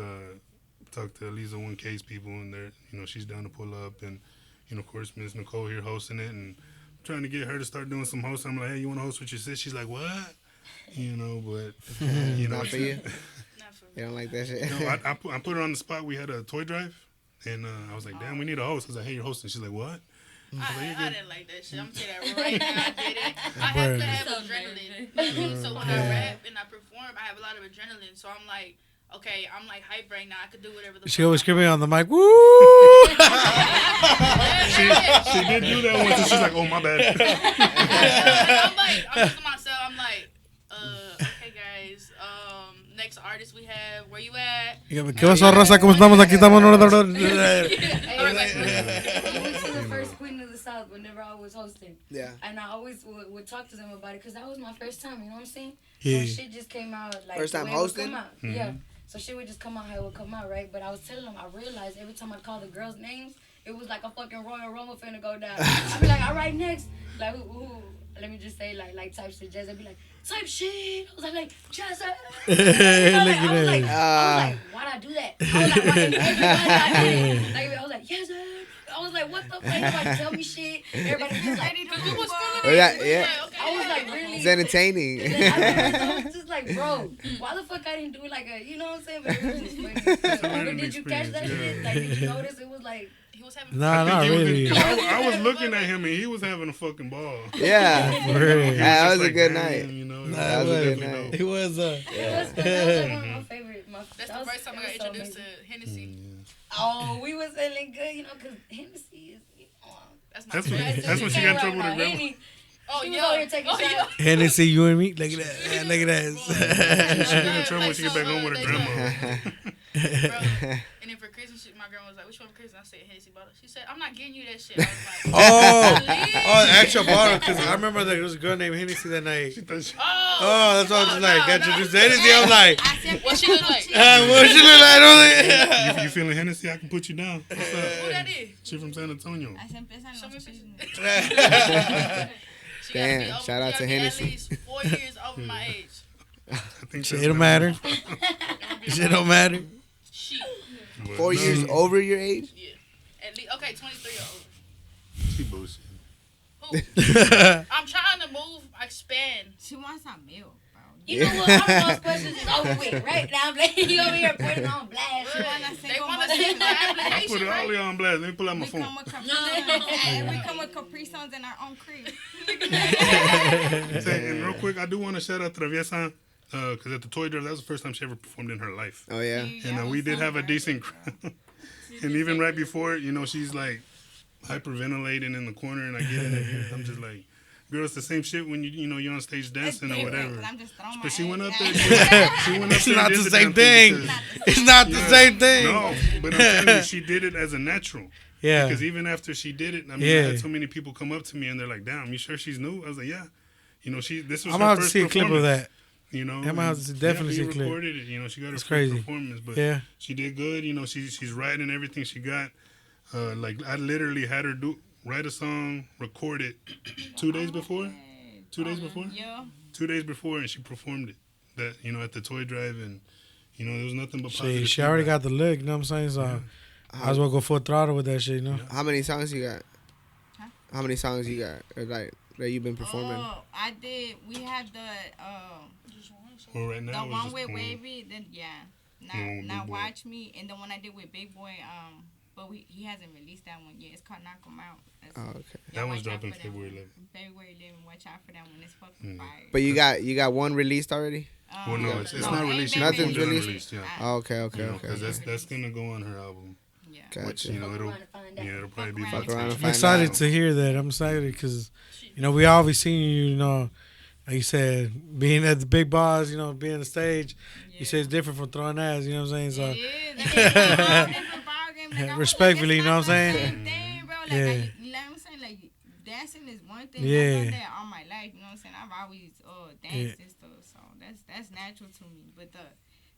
talked to Lisa 1K's people, and they're, you know, she's down to pull up, and you know, of course, Miss Nicole here hosting it, and I'm trying to get her to start doing some hosting. I'm like, hey, you want to host with your sis? She's like, what? You know, but you know, Not for you. Not for me. You don't like that shit? no, I put her on the spot. We had a toy drive, and I was like, damn, we need a host. I was like, hey, you're hosting. She's like, what? I didn't like that shit. I'm telling you that right now. I did it. I have to have So adrenaline. So when I rap and I perform, I have a lot of adrenaline. So I'm like, okay, I'm like hype right now. I could do whatever the She fuck always I screaming on the mic, woo! She did do that once, and she's like, oh, my bad. I'm just to myself. I'm like, okay, guys. Next artist we have. Where you at? ¿Qué pasó, Rosa? ¿Cómo estamos? Aquí estamos. Hey, I went to the first Queen of the South whenever I was hosting. Yeah. And I always would talk to them about it because that was my first time, you know what I'm saying? Yeah. So shit just came out like First the time way it would hosting? come out. Yeah. So shit would just come out how it would come out, right? But I was telling them, I realized every time I call the girls' names, it was like a fucking Royal Rumble finna go down. I'd be like, all right, next. Like, who? Let me just say, like type shit. Jazz, I'd be like, type shit. I was like, Jazz. Look at that. Why'd I do that? I was like, why everybody I did it? Like, I was like, yes, sir. I was like, what the fuck? Everybody tell me shit. Everybody was like, Because we was feeling Oh, it. yeah, We was yeah. like, okay, I was like, really? It's entertaining. I was just like, bro, why the fuck I didn't do like a, you know what I'm saying? But it was just funny. But learning did you catch that experience, shit? yeah. Like, did you notice it was like, he was having Nah, I not think he was really. 'cause I was looking at him, and he was having a fucking ball. Yeah. For real. He That just was a like, good damn, night. You know, That was a good definitely night. dope. It was it was fun. That was like one of my favorite. That's the first time I got introduced to Hennessy. Oh, we was feeling good, you know, because Hennessy is, you know, That's my That's when she got in trouble with her grandma. Oh, She was yeah. over here taking shots. Hennessy, you and me. Look at that. Yeah, look at She that. get in trouble when she get back home with her grandma. Bro, and then for Christmas, my grandma was like, "Which one for Christmas?" I said, "Hennessy bottle." She said, "I'm not getting you that shit." I was like, Oh, the actual bottle. Because I remember there was a girl named Hennessy that night. She thought she- Oh, that's what I was just like. Got introduced to Hennessy. I was like, what she look like? what she look like? I don't think. You feeling Hennessy? I can put you down. What's up? Who that is? She from San Antonio. Show me pictures. She Damn, gotta be over- shout out she to gotta be Hennessy. At least 4 years over my age. I think Shit that's don't matter. better. Shit don't matter. She. But 4 no, years over your age? Yeah. At least, okay, 23 or over. She bullshit. Who? I'm trying to move, expand. She wants some milk, bro. You know what? All of those questions is over with, right? Now I'm like, you over here putting on blast. They want to see my I put application, it all right? the way on blast. Let me pull out my We phone. come with Capri we come with Capri Suns in our own crib. Say, and real quick, I do want to shout out Traviesa because at the toy drive, that was the first time she ever performed in her life. Oh, yeah. And we did have a decent crowd. And even right before, you know, she's like hyperventilating in the corner, and I get in there, I'm just like, girl, it's the same shit when you're on stage dancing or whatever. I'm just throwing But she my went up ass there. out. She went up It's there. not and the did same damn thing. thing. because- It's not the same thing. No, but I'm telling you, she did it as a natural. Yeah. Because even after she did it, I mean, I Yeah. had so many people come up to me and they're like, "Damn, you sure she's new?" I was like, "Yeah." This was I'm her gonna have to first see a clip of performance, that. I'm gonna have to definitely see a clip. recorded it. She got her It's first crazy. performance, but Yeah. she did good. She's writing everything she got. Like I literally had her write a song, record it 2 days before. 2 days before. Yeah. 2 days before, and she performed it. That at the toy drive, and there was nothing but She, positive. she already feedback. got the look, you know what I'm saying? So I as well go full throttle with that shit, How many songs you got? How many songs you got? Or like that you've been performing? Oh, I did. We had the Well, right now the it's one just with one. Wavy. Then No, now Big Boy. watch me, and the one I did with Big Boy. But he hasn't released that one yet. It's called Knock 'Em Out. Oh, okay. That one's watch out dropping for that February one. 11th. February 11th. Watch out for that one. It's fucking fire. But you got one released already? Well, no, it's not ain't released. been yet. Nothing's It's released? Yeah. Oh, okay, okay. Because that's gonna go on her album. Yeah. Gotcha. It'll probably be Fuck Fuck around and I'm find excited out. to hear that. I'm excited because, we always seen you, like you said, being at the Big Boss, being on the stage. You say it's different from throwing ass, you know what I'm saying? So, respectfully, you know what I'm saying? Same thing, bro. Like, Yeah. I'm saying, like, dancing is one thing. Yeah. I've done that all my life, you know what I'm saying? I've always danced and stuff, so that's natural to me. But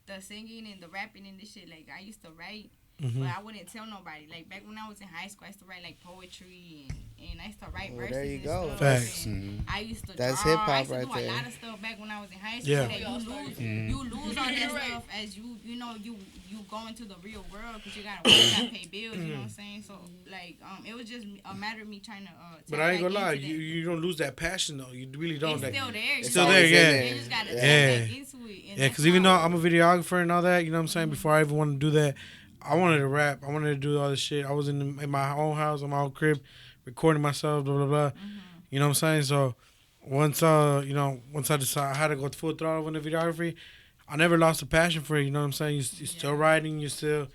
the singing and the rapping and this shit, like, I used to write, but I wouldn't tell nobody. Like, back when I was in high school, I used to write, like, poetry, and I used to write verses there you and go. stuff. Facts. And I used to That's draw. hip-hop I used to right do there. a lot of stuff back when I was in high school. Yeah. That you lose all that stuff as you go into the real world because you gotta work, you gotta pay bills. You know what I'm saying? So like it was just a matter of me trying to. but I ain't gonna lie, you don't lose that passion though. You really don't. It's Like, still there. It's still always there, in yeah. there. You just gotta Yeah. tap back into it. And yeah, because even though I'm a videographer and all that, you know what I'm saying? Before I even wanted to do that, I wanted to rap. I wanted to do all this shit. I was in my own house, in my own crib, recording myself, blah, blah, blah. You know what I'm saying? So once I decided I had to go full throttle with the videography, I never lost the passion for it. You know what I'm saying? You're still writing. You're still Yeah,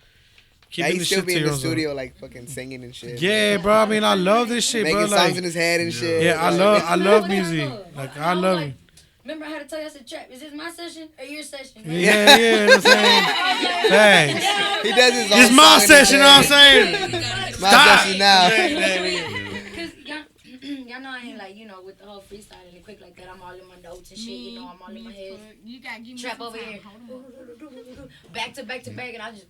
keeping he the still shit be to in the yourself. studio like fucking singing and shit. Yeah, bro. I mean, I love this shit, Making bro. songs Like, in his head and shit. yeah, I love music. Like, I love it. Remember I had to tell you I said, Trap, is this my session or your session? Yeah, you know what I'm saying? Thanks. He does his own It's my song in his session, you know what I'm head. saying? My Stop. session now. Because y'all know I ain't like, with the whole freestyling and quick like that. I'm all in my notes and shit. I'm all in my head. You gotta give me Trap some over time. here. Hold on. Back to back to back, and I just.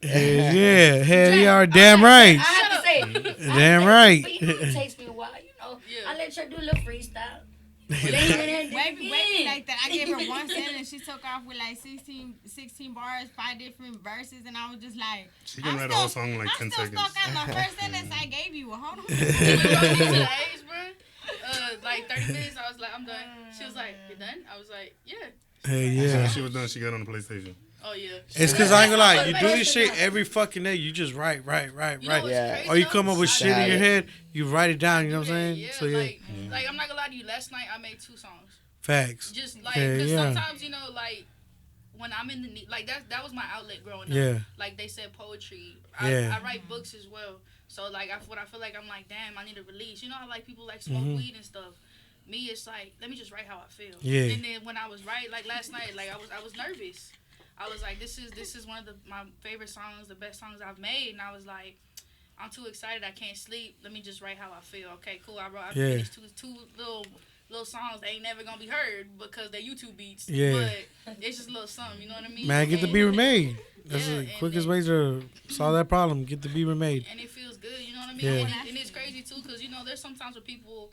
Yeah, hell you are damn right. I have to say, Damn right. But it takes me a while, I let Trap do a little freestyle. Wavy like that. I gave her one sentence. She took off with like 16 bars, 5 different verses, and I was just like, She can write a whole song in like 10 I'm still seconds. stuck on the first sentence I gave you. Hold on. To the age, bro. Like 30 minutes, I was like, I'm done. She was like, you done? I was like, yeah. Hey, yeah. She was done. She got on the PlayStation. Oh yeah. It's because I ain't gonna lie, you do this shit every fucking day. You just write. You know what's Yeah. crazy, Or you though? come up with shit in your head, you write it down, you know what I'm saying? Yeah, So, yeah. like I'm not gonna lie to you. Last night I made 2 songs. Facts. Just like, Yeah, cause yeah. sometimes like when I'm in the need, like that was my outlet growing up. Yeah. Like they said, poetry. Yeah. I write books as well. So like when I feel like I'm like, damn, I need a release. You know how like people like smoke weed and stuff. Me, it's like, let me just write how I feel. Yeah. And then when I was like last night, like I was nervous. I was like, this is one of my favorite songs, the best songs I've made, and I was like, I'm too excited, I can't sleep. Let me just write how I feel. Okay, cool. I finished two little songs. They ain't never gonna be heard because they're YouTube beats. Yeah. But it's just a little something. You know what I mean? Man, get the beat remade. That's Yeah, the quickest way to solve that problem. Get the beat remade. And it feels good. You know what I mean? Yeah. And it's crazy too, cause there's sometimes where people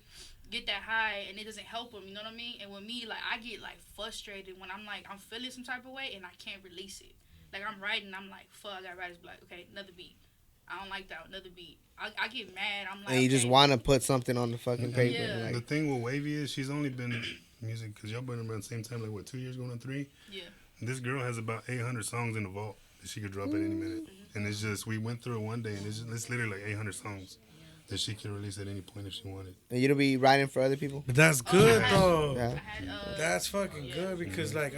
get that high and it doesn't help them. You know what I mean? And with me, like I get like frustrated when I'm feeling some type of way and I can't release it. Like I'm writing, I'm like, fuck, I got writers like, okay, another beat. I don't like that, another beat. I get mad. I'm like, And you just okay. want to put something on the fucking paper. Yeah. The Like, thing with Wavy is she's only been in music because y'all been around the same time, like what, 2 years going on 3? Yeah. And this girl has about 800 songs in the vault that she could drop at any minute. And it's just, we went through it one day and it's literally like 800 songs that she could release at any point if she wanted. and you don't be writing for other people? But that's good though. Yeah. I had, That's fucking good because like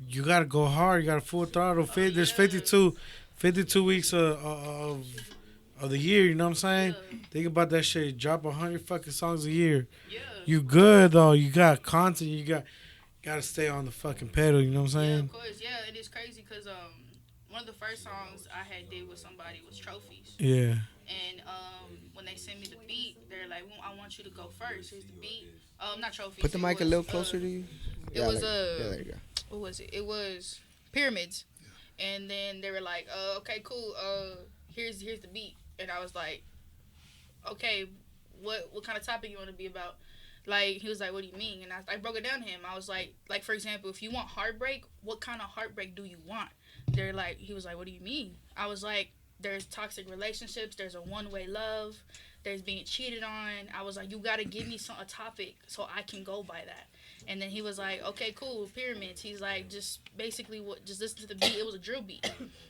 you gotta go hard. You gotta full throttle. There's 52 weeks of the year. You know what I'm saying? Think about that shit. You drop 100 fucking songs a year. Yeah. You good though. You got content. You gotta stay on the fucking pedal. You know what I'm Yeah, saying? of course. Yeah, it is crazy because one of the first songs I had did with somebody was Trophies. Yeah. And when they sent me the beat, they're like, well, I want you to go first. Here's the beat. Not Trophies. Put the mic a was, little closer to you. It was there you go. what was it? It was Pyramids. And then they were like, okay, cool. Here's the beat. And I was like, okay, what kind of topic you want to be about? Like, he was like, what do you mean? And I broke it down to him. I was like, for example, if you want heartbreak, what kind of heartbreak do you want? He was like, what do you mean? I was like, there's toxic relationships. There's a one-way love. There's being cheated on. I was like, you got to give me a topic so I can go by that. And then he was like, okay, cool, Pyramids. He's like, just basically, just listen to the beat. It was a drill beat.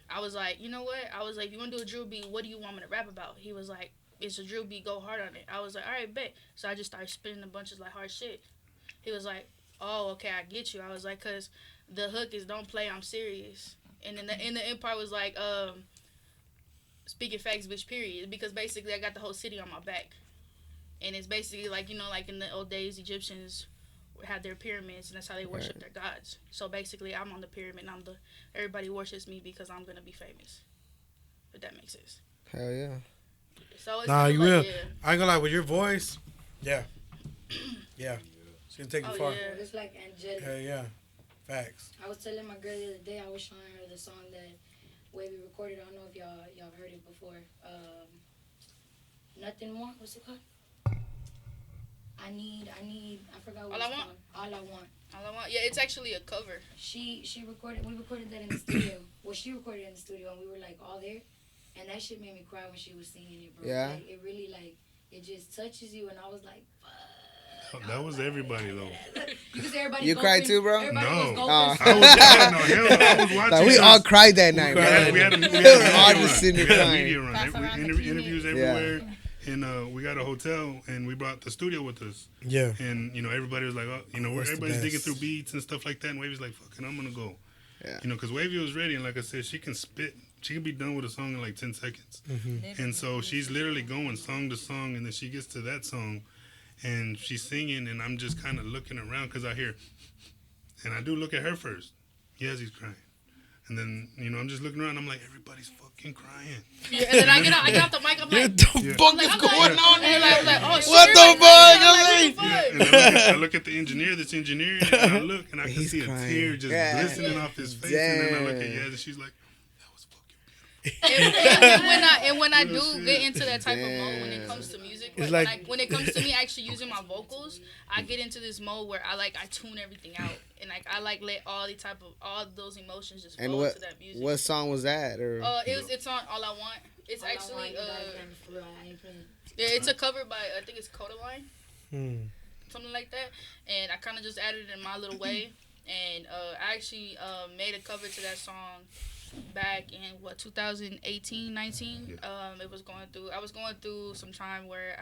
I was like, you know what? I was like, if you want to do a drill beat, what do you want me to rap about? He was like, it's a drill beat, go hard on it. I was like, all right, bet. So I just started spinning a bunch of like hard shit. He was like, oh, okay, I get you. I was like, cause the hook is don't play, I'm serious. And then the end part was like, speaking facts, bitch, period. Because basically I got the whole city on my back. And it's basically like, you know, like in the old days, Egyptians had their pyramids and that's how they worship their gods. So basically I'm on the pyramid and everybody worships me because I'm gonna be famous. If that makes sense. Hell yeah. So it's Nah, you like, will. yeah. I ain't gonna lie, with your voice, yeah. Yeah. It's gonna take you far. Yeah. It's like angelic. Hell yeah. Facts. I was telling my girl the other day, I was showing her the song that Wavy recorded. I don't know if y'all heard it before. Nothing More. What's it called? I forgot what All I it's Want? called. All I Want. Yeah, it's actually a cover. We recorded that in the studio. Well, she recorded it in the studio and we were like all there. And that shit made me cry when she was singing it, bro. Yeah. Like, it really, like, it just touches you and I was like, fuck. That was everybody though. Because everybody You cried too, bro? Everybody No. was Oh. I was watching. Like, we all cried that night, man. We had a all media just sitting there run. crying. Media run. That's around the Interviews community. everywhere. And we got a hotel, and we brought the studio with us. Yeah. And, you know, everybody was like, oh, you know, That's the everybody's best. digging through beats and stuff like that. And Wavy's like, fuck it, I'm going to go. Yeah. You know, because Wavy was ready. And like I said, she can spit. She can be done with a song in like 10 seconds. Mm-hmm. And so she's literally going song to song. And then she gets to that song, and she's singing. And I'm just kind of looking around because I hear, and I do look at her first. Yazzy's crying. And then, you know, I'm just looking around. I'm like, everybody's fucking crying. Yeah, and then I get off the mic. I'm like, What the fuck is going on and I'm like, oh shit. What the everybody's fuck? like, Yeah, and I look at the engineer that's engineering, and I look, and I can He's see crying. a tear just Yeah. glistening off his face. And then I look at Damn. Yaz, and she's like, that was fucking and when I do get into that type of mode when it Damn. comes to music, It's like, like- when it comes to me actually using my vocals, I get into this mode where I tune everything out and like I like let all those emotions just flow And what into that music. what song was that? Or It's on All I Want. It's All I actually Want, you gotta play me for real. I ain't playing. yeah, it's a cover by I think it's Codaline. Hmm. Something like that, and I kind of just added it in my little way, and I actually made a cover to that song back in 2018, 19. It was I was going through some time where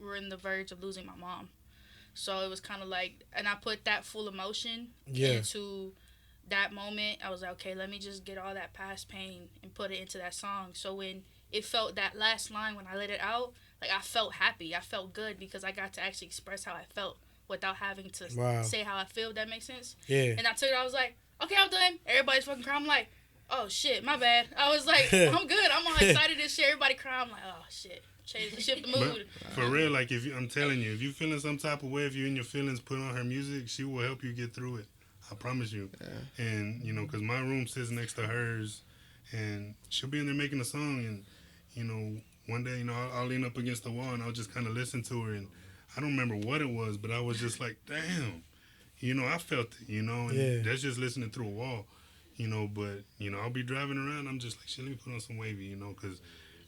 we were in the verge of losing my mom, so it was kind of like, and I put that full emotion into that moment. I was like, okay, let me just get all that past pain and put it into that song. So when it felt that last line when I let it out, like I felt happy, I felt good because I got to actually express how I felt without having to say how I feel. If that makes sense. Yeah. And I took it. I was like, okay, I'm done. Everybody's fucking crying. I'm like, oh shit, my bad. I was like, I'm good. I'm all excited to shit. Everybody crying. I'm like, oh shit, shift the mood. But for real, like I'm telling you, if you feeling some type of way, if you're in your feelings, put on her music, she will help you get through it. I promise you. Yeah. And you know, cause my room sits next to hers, and she'll be in there making a song, and you know, one day, you know, I'll lean up against the wall and I'll just kind of listen to her, and I don't remember what it was, but I was just like, damn, you know, I felt it, you know, and that's just listening through a wall, you know. But you know, I'll be driving around, I'm just like, shit, let me put on some Wavy, you know, cause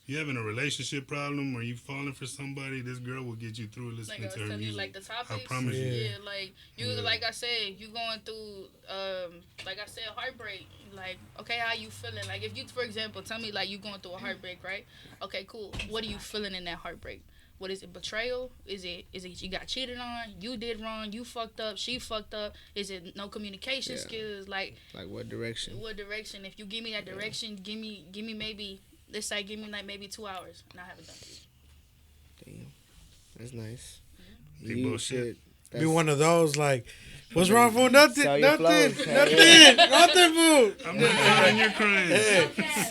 if you're having a relationship problem or you falling for somebody, this girl will get you through listening Like I was to her telling you, music. like the topics. I promise you. Yeah, like you, like I said, you going through, like I said, heartbreak. Like, okay, how you feeling? Like, if you, for example, tell me like you going through a heartbreak, right? Okay, cool. What are you feeling in that heartbreak? What is it? Betrayal? Is it you got cheated on? You did wrong. You fucked up. She fucked up. Is it no communication skills? Like what direction? What direction? If you give me that direction, give me maybe. Let's say give me like maybe 2 hours, and I have it done. Damn, that's nice. Big You boss shit. should Be one of those like, what's wrong, fool? Nothing, Sell your nothing, flows. nothing, fool. I'm not crying, you're crying.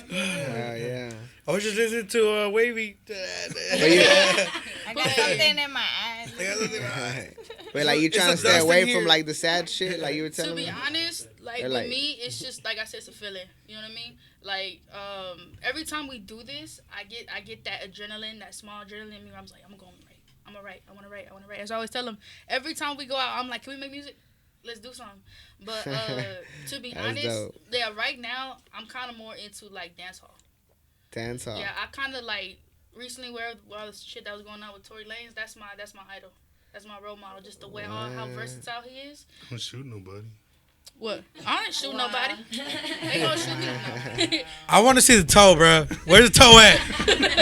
Yeah. I was just listening to Wavy. But I got something in my eyes. But like you It's trying a to stay dust in away here. from like the sad shit, like you were To telling be me. honest, like They're with like- me, it's just like I said, it's a feeling. You know what I mean? Like every time we do this, I get that adrenaline, that small adrenaline in me. Where I'm like, I'm going to write. I'm gonna write. I want to write. I want to write. As I always tell them, every time we go out, I'm like, can we make music? Let's do something. But to be That's honest, dope. yeah, right now I'm kind of more into like dance hall. Dance hall. Yeah, I kind of like recently where all the shit that was going on with Tory Lanez. That's my idol. That's my role model. Just the way how versatile he is. Don't shoot nobody. What? I ain't shoot nobody. They gonna shoot me. I want to see the toe, bro. Where's the toe at?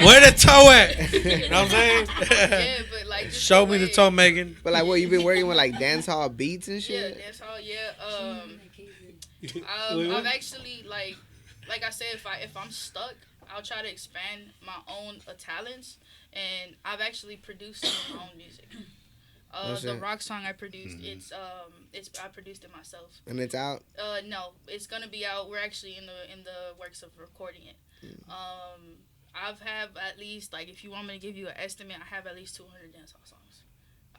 Where the toe at? You know what I'm saying? Yeah, but like just Show me the way- toe, Megan. But like, what you been working with like dance hall beats and Yeah, shit? dance hall. Yeah. I've actually like I said, if I'm stuck, I'll try to expand my own talents, and I've actually produced some of my own music. The rock song I produced, it's I produced it myself. And it's out. No, it's gonna be out. We're actually in the works of recording it. I've at least, like, if you want me to give you an estimate, I have at least 200 dancehall songs.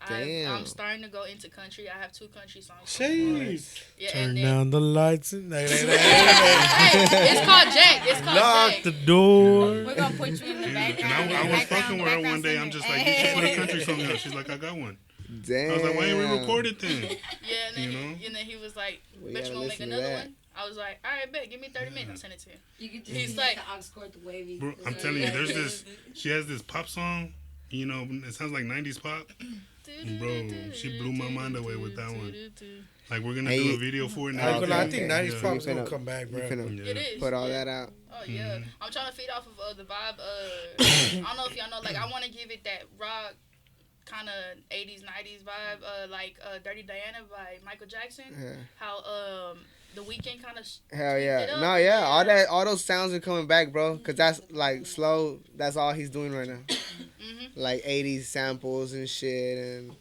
Damn. I'm starting to go into country. I have 2 country songs. Jeez. Yeah, Turn and then, down the lights. And hey, it's called Jack. It's called lock Jack. the door. We're gonna put you in the background. And I was background- fucking with her one background day. I'm singer. just like, you should put a country song out. She's like, I got one. Damn. I was like, why ain't we record it then? Yeah, and then, You know? and then he was like, We bet gotta you want to make listen to another that. one? I was like, all right, bet. Give me 30 minutes. I'll send it to you. You could He's just like- like the aux cord, the wavy. Bro, I'm telling you, there's this. She has this pop song. You know, it sounds like 90s pop. Bro, she blew my mind away with that one. Like, we're gonna Hey, do a video for it I now. ain't gonna lie, I Okay. think 90s Yeah. pop's You gonna finna- come back, You bro. finna It is. put all that out. Oh yeah, I'm trying to feed off of the vibe. I don't know if y'all know. Like, I want to give it that rock kind of 80s, 90s vibe. Like Dirty Diana by Michael Jackson. Yeah. How the weekend kind of. Hell it yeah. up. No, yeah. All those sounds are coming back, bro. Cause that's like slow. That's all he's doing right now. Like 80s samples and shit, and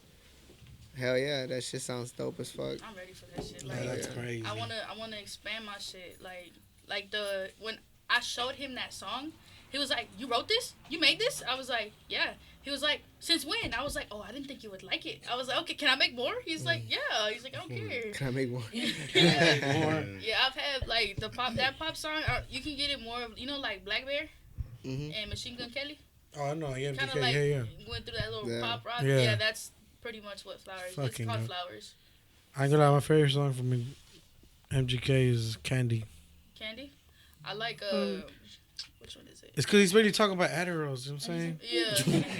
hell yeah, that shit sounds dope as fuck. I'm ready for that shit. Yeah, Like, that's crazy. I wanna expand my shit. Like when I showed him that song, he was like, "You wrote this? You made this?" I was like, "Yeah." He was like, "Since when?" I was like, "Oh, I didn't think you would like it." I was like, "Okay, can I make more?" He's like, "Yeah." He's like, "I don't care." Can I make one? Yeah, I've had like that pop song. You can get it more, like Black Bear and Machine Gun Kelly. Oh, I know. Yeah, Kind of MGK, like yeah. went through that little Yeah. pop rock. Yeah. Yeah, that's pretty much what Flowers. It's Fucking called dope. Flowers. I ain't gonna lie, my favorite song from MGK is Candy. Candy. I like which one is it? It's because he's really talking about Adderalls, you know what I'm saying? Yeah.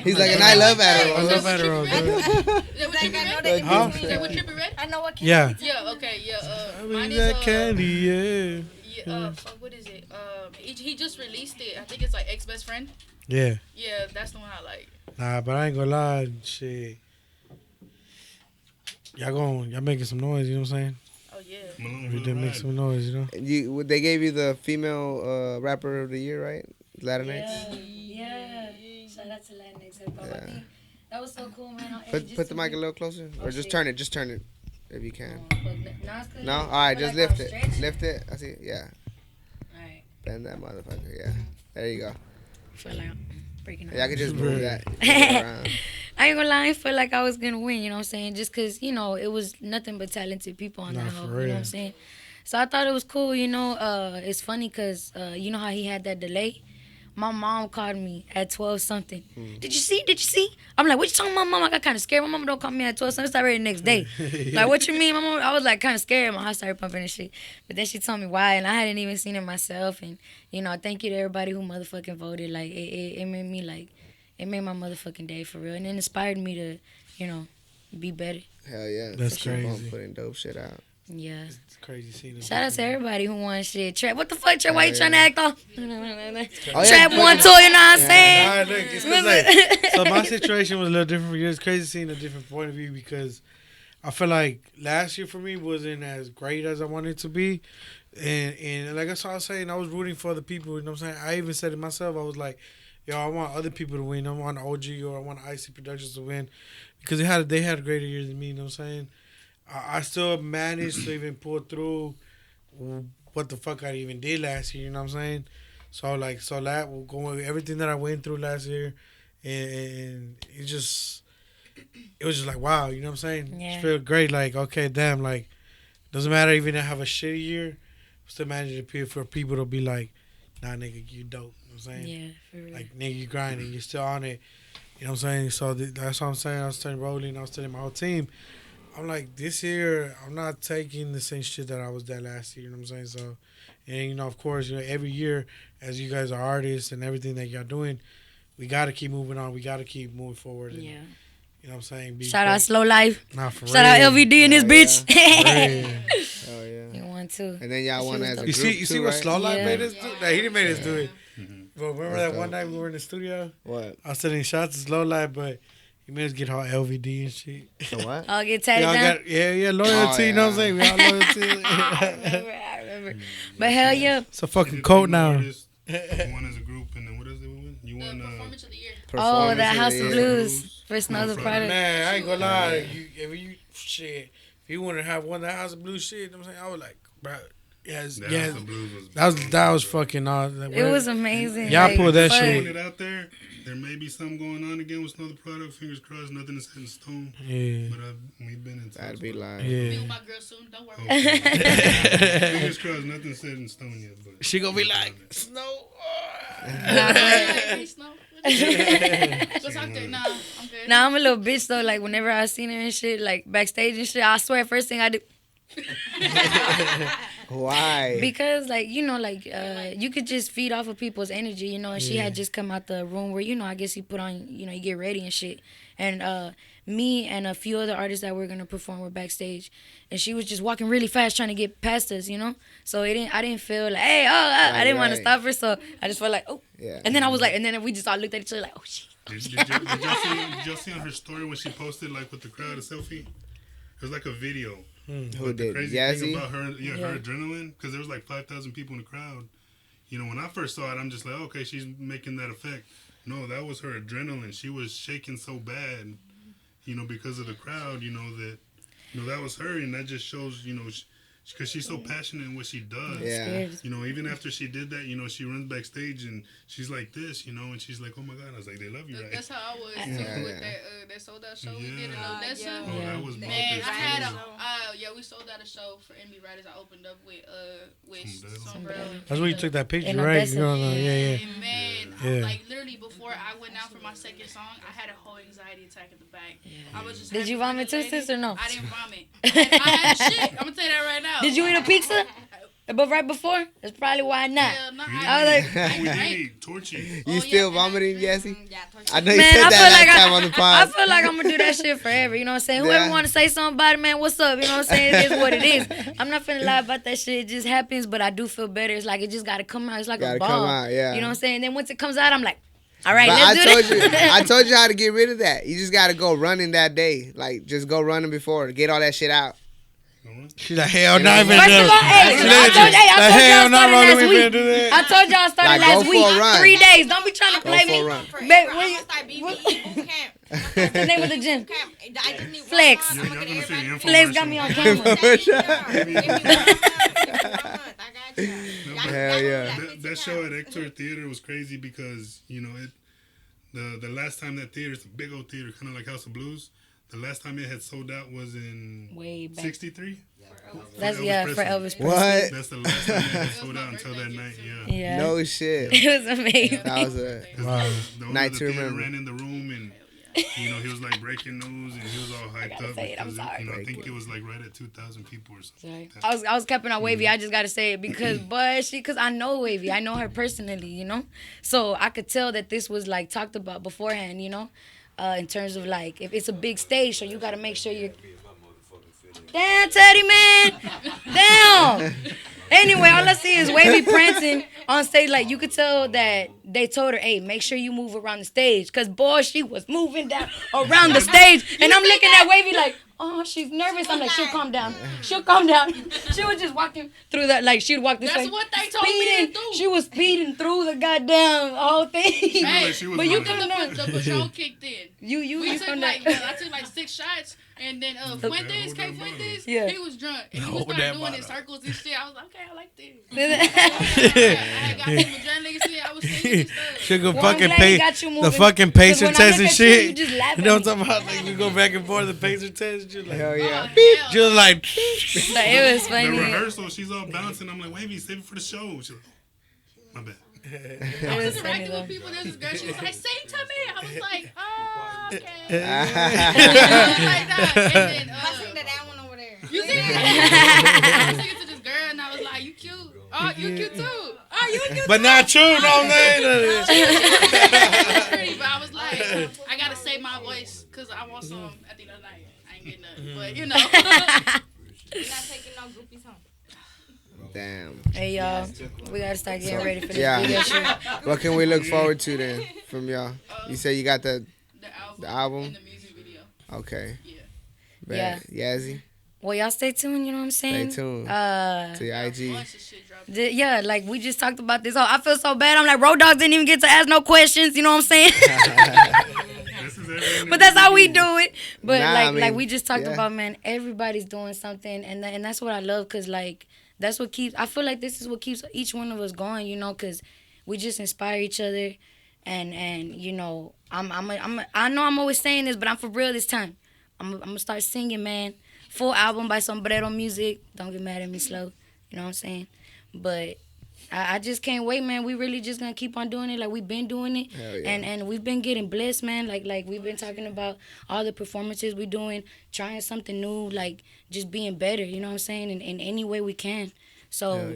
He's like, and I love I Adderall. love Adderalls, bro. Is that what Like, Trippie I know Red? they Huh? Is that what Trippie Red? I know what. Yeah. Yeah. Okay. Yeah. I Mine mean, is that candy, yeah. Yeah. Fuck. What is it? He just released it. I think it's like Ex Best Friend. Yeah. Yeah, that's the one I like. Nah, but I ain't gonna lie, shit. Y'all making some noise, you know what I'm saying? Oh yeah. I'm along We for the did make ride. some noise, you know? They gave you the female rapper of the year, right? Latinx. Yeah. Shout out to Latinx hip hop. I Yeah. think that was so cool, man. Put the mic a little closer, or just shit. turn it. Just turn it, if you can. No, No, all right, just lift it. Lift it. I see it. Yeah. Alright. Bend that motherfucker. Yeah. There you go. Feel like I'm breaking up. Yeah, I could just move that. Move it around. I ain't gonna lie, I feel like I was gonna win, you know what I'm saying? Just cause, it was nothing but talented people on Nah, that for hoe, you know real. what I'm saying? So I thought it was cool, it's funny cause, you know how he had that delay? My mom called me at 12 something. Did you see? I'm like, what you talking about, mom? I got kind of scared. My mom don't call me at 12 something. It's already the next day. Like, what you mean, my mom? I was like kind of scared. My heart started pumping and shit. But then she told me why, and I hadn't even seen it myself. And, thank you to everybody who motherfucking voted. Like, it made me, like, it made my motherfucking day for real. And it inspired me to, be better. Hell yeah. That's Keep on crazy. putting dope shit out. Yeah. It's crazy seeing it. Shout out to everybody who won shit. Trap, what the fuck, Trap? Why you Yeah. trying to act off? Oh, yeah. Trap won too, you know what I'm saying? Nah, look, it's 'cause, like, so my situation was a little different for you. It's crazy seeing a different point of view because I feel like last year for me wasn't as great as I wanted it to be. And like I was saying, I was rooting for the people, you know what I'm saying? I even said it myself. I was like, yo, I want other people to win. I want OG or I want IC Productions to win because they had a greater year than me. You know what I'm saying? I still managed to even pull through what the fuck I even did last year. You know what I'm saying? So that will go with everything that I went through last year, and it was just like wow. You know what I'm saying? Yeah. It feel great. Like okay, damn. Like doesn't matter even if I have a shitty year, still managing for people to be like, nah, nigga, you dope. You know what I'm saying? Yeah, for real. Like nigga, you grinding, you still on it. You know what I'm saying? So that's what I'm saying. I was telling Rolling, I was telling my whole team. I'm like, this year, I'm not taking the same shit that I was that last year. You know what I'm saying? So, and you know, of course, you know, every year, as you guys are artists and everything that y'all doing, we gotta keep moving on. We gotta keep moving forward. And, Yeah. You know what I'm saying? Shout out Slow Life. Nah, for Shout out real. LVD in this bitch. Oh yeah. You want to? And then y'all won as a You group see too, what right? Slow Life Yeah. made us do? Nah, he didn't make us do it. But remember That's that dope. one night we were in the studio? What? I was sending shots to Slow Life, but he made us get all LVD and shit. So what? I'll get We tatted all down. got, yeah, loyalty, you know what I'm saying? We all loyalty. I remember. But hell yeah. It's a fucking coat now. You won as a group, and then what else did we win? You The won. performance of the year. Oh, Performance that of the House of year. Blues for another Friday. product. Man, I ain't gonna lie. If you want to have one that House of Blue shit, you know what I'm saying? I was like, bro, yes, That yes. House of Blues That was fucking awesome. It was amazing. Y'all like, pulled that fuck. shit. Putting it out there. There may be something going on again with another product. Fingers crossed, nothing is set in stone. Yeah. But we've been in touch. That'd be lying. Be Yeah. with my girl soon. Don't worry. Okay. Fingers crossed, nothing's set in stone yet. But She gonna be like, Snow. Hey, Snow. What's out there? Nah, I'm good. Nah, I'm a little bitch though. Like whenever I seen her and shit, like backstage and shit, I swear first thing I do Why? because like you know like you could just feed off of people's energy, you know. And she had just come out the room where I guess you put on you get ready and shit, and me and a few other artists that were gonna perform were backstage, and she was just walking really fast trying to get past us, So I didn't feel like hey I didn't want to right. stop her, so I just felt like Yeah. and then I was like, and then we just all looked at each other like oh shit. Did y'all see on her story when she posted like with the crowd a selfie? It was like a video. Who But the did? crazy Yazzy? thing about her, her adrenaline, because there was like 5,000 people in the crowd. When I first saw it, I'm just like, okay, she's making that effect. No, that was her adrenaline. She was shaking so bad, because of the crowd. That was her, and that just shows, because she's so passionate in what she does. Yeah. Even after she did that, she runs backstage and she's like this, and she's like, oh my God. I was like, they love you, right? That's how I was too with that sold out show we did in Odessa. yeah. Oh, that was Man, bonkers, I had too. we sold out a show for Envy Riders. I opened up with Sombrero. That's where you took that picture, In right? Odessa. Yeah. And man, Yeah. like literally before I went out for my second song, I had a whole anxiety attack at the back. I was just Did you happy vomit for the too, lady. sis, or no? I didn't vomit. I had shit. I'm gonna tell you that right now. Did you eat a pizza? But right before? That's probably why not. Hell no, I was like, We did eat Torchy. You still vomiting, Yazzy? Yeah, I know you man, said I that feel like last time on the I pod. feel like I'm gonna do that shit forever. You know what I'm saying? Whoever Yeah. want to say something about it, man, what's up? You know what I'm saying? It is what it is. I'm not finna lie about that shit. It just happens, but I do feel better. It's like it just gotta come out. It's like Gotta a ball. come out, yeah. You know what I'm saying? And then once it comes out, I'm like, all right, But let's do I this. told you, I told you how to get rid of that. You just gotta go running that day. Like just go running before, get all that shit out. She's like, hell no, I First of all, hey, I told y'all started last week. I told y'all I started Like, go last for week. a run. 3 days. Don't be trying to Go play for me. a run. Babe, where you- start BBE boot camp. What's the name of the gym? I just need Flex. one month. I'ma get everybody- Flex got me on camera. Give me 1 month. Give me 1 month. I got you. Hell yeah. That show at Hector Theater was crazy because, the last time that theater, it's a big old theater, kind of like House of Blues. The last time it had sold out was in Way back. 63. That's Elvis yeah, Presley. for Elvis Presley. What? That's the last time it had sold out until that night. Yeah. Yeah. No shit. It was amazing. That was a Wow. The owner Night of the to theater remember. ran in the room and he was like breaking news and he was all hyped gotta up say it, I'm because sorry. I think it was like right at 2,000 people or something. Sorry. Like that. I was capping on Wavy. I just gotta say it because, because I know Wavy. I know her personally, So I could tell that this was like talked about beforehand, in terms of like if it's a big stage, so you gotta make sure you're. Damn, Teddy, man. Damn. Anyway, all I see is Wavy prancing on stage. Like, you could tell that they told her, hey, make sure you move around the stage. Because, boy, she was moving down around the stage. And I'm looking at Wavy like, oh, she's nervous. I'm like, she'll calm down. She'll calm down. She was just walking through that, like, she'd walk this way. That's what they told me to do. She was speeding through the goddamn whole thing. Hey, but you couldn't the Patron kicked in. You took like, I took like 6 shots. And then Fuentes, yeah. he was drunk. And he was started doing in circles and shit. I was like, okay, I like this. I got some adrenaline and shit. I was singing and stuff. Sugar the fucking pacer test and shit. You know what I'm talking about? Like, you go back and forth the pacer test. You're like, hell yeah. You're like, it was funny. The rehearsal, she's all bouncing. I'm like, Wavy, save it for the show. She's like, my bad. I was interacting with people. There's this girl. She was like, "Sing to me." I was like, "Oh, okay." Like that. And then I sing to that one over there. You sing that? I was singing to this girl, and I was like, "You cute? Oh, you cute too? Oh, you cute?" But not true, no man. Pretty, but I was like, I gotta save my voice because I want some at the end of the night. I ain't getting nothing, but you know. We're not taking no groupies home. Damn. Hey, y'all. We got to start getting ready for this Yeah. video shoot. What can we look forward to then from y'all? You say you got the album? And the music video. Okay. Yeah. Yazzy? Well, y'all stay tuned, you know what I'm saying? Stay tuned. To your IG. Yeah, like we just talked about this. Oh, I feel so bad. I'm like, Rodawgz didn't even get to ask no questions, you know what I'm saying? But that's how we do it. But like we just talked about, man, everybody's doing something. And that's what I love because, like, that's what keeps, I feel like this is what keeps each one of us going, you know, because we just inspire each other. And you know, I know I'm always saying this, but I'm for real this time. I'm going to start singing, man. Full album by Sombrero Music. Don't get mad at me, Slow. You know what I'm saying? But I just can't wait, man. We really just going to keep on doing it like we've been doing it. Yeah. And we've been getting blessed, man. Like we've been talking about all the performances we're doing, trying something new, like just being better, you know what I'm saying, in any way we can. So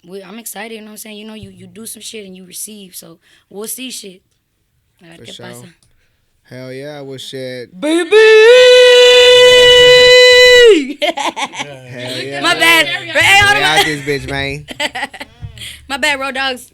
I'm excited, you know what I'm saying? You know, you do some shit and you receive. So we'll see shit. For sure. Hell yeah, we'll share. Baby! Hell yeah. My bad. Hey, hold on. Out this bitch, man. My bad, Rodawgz.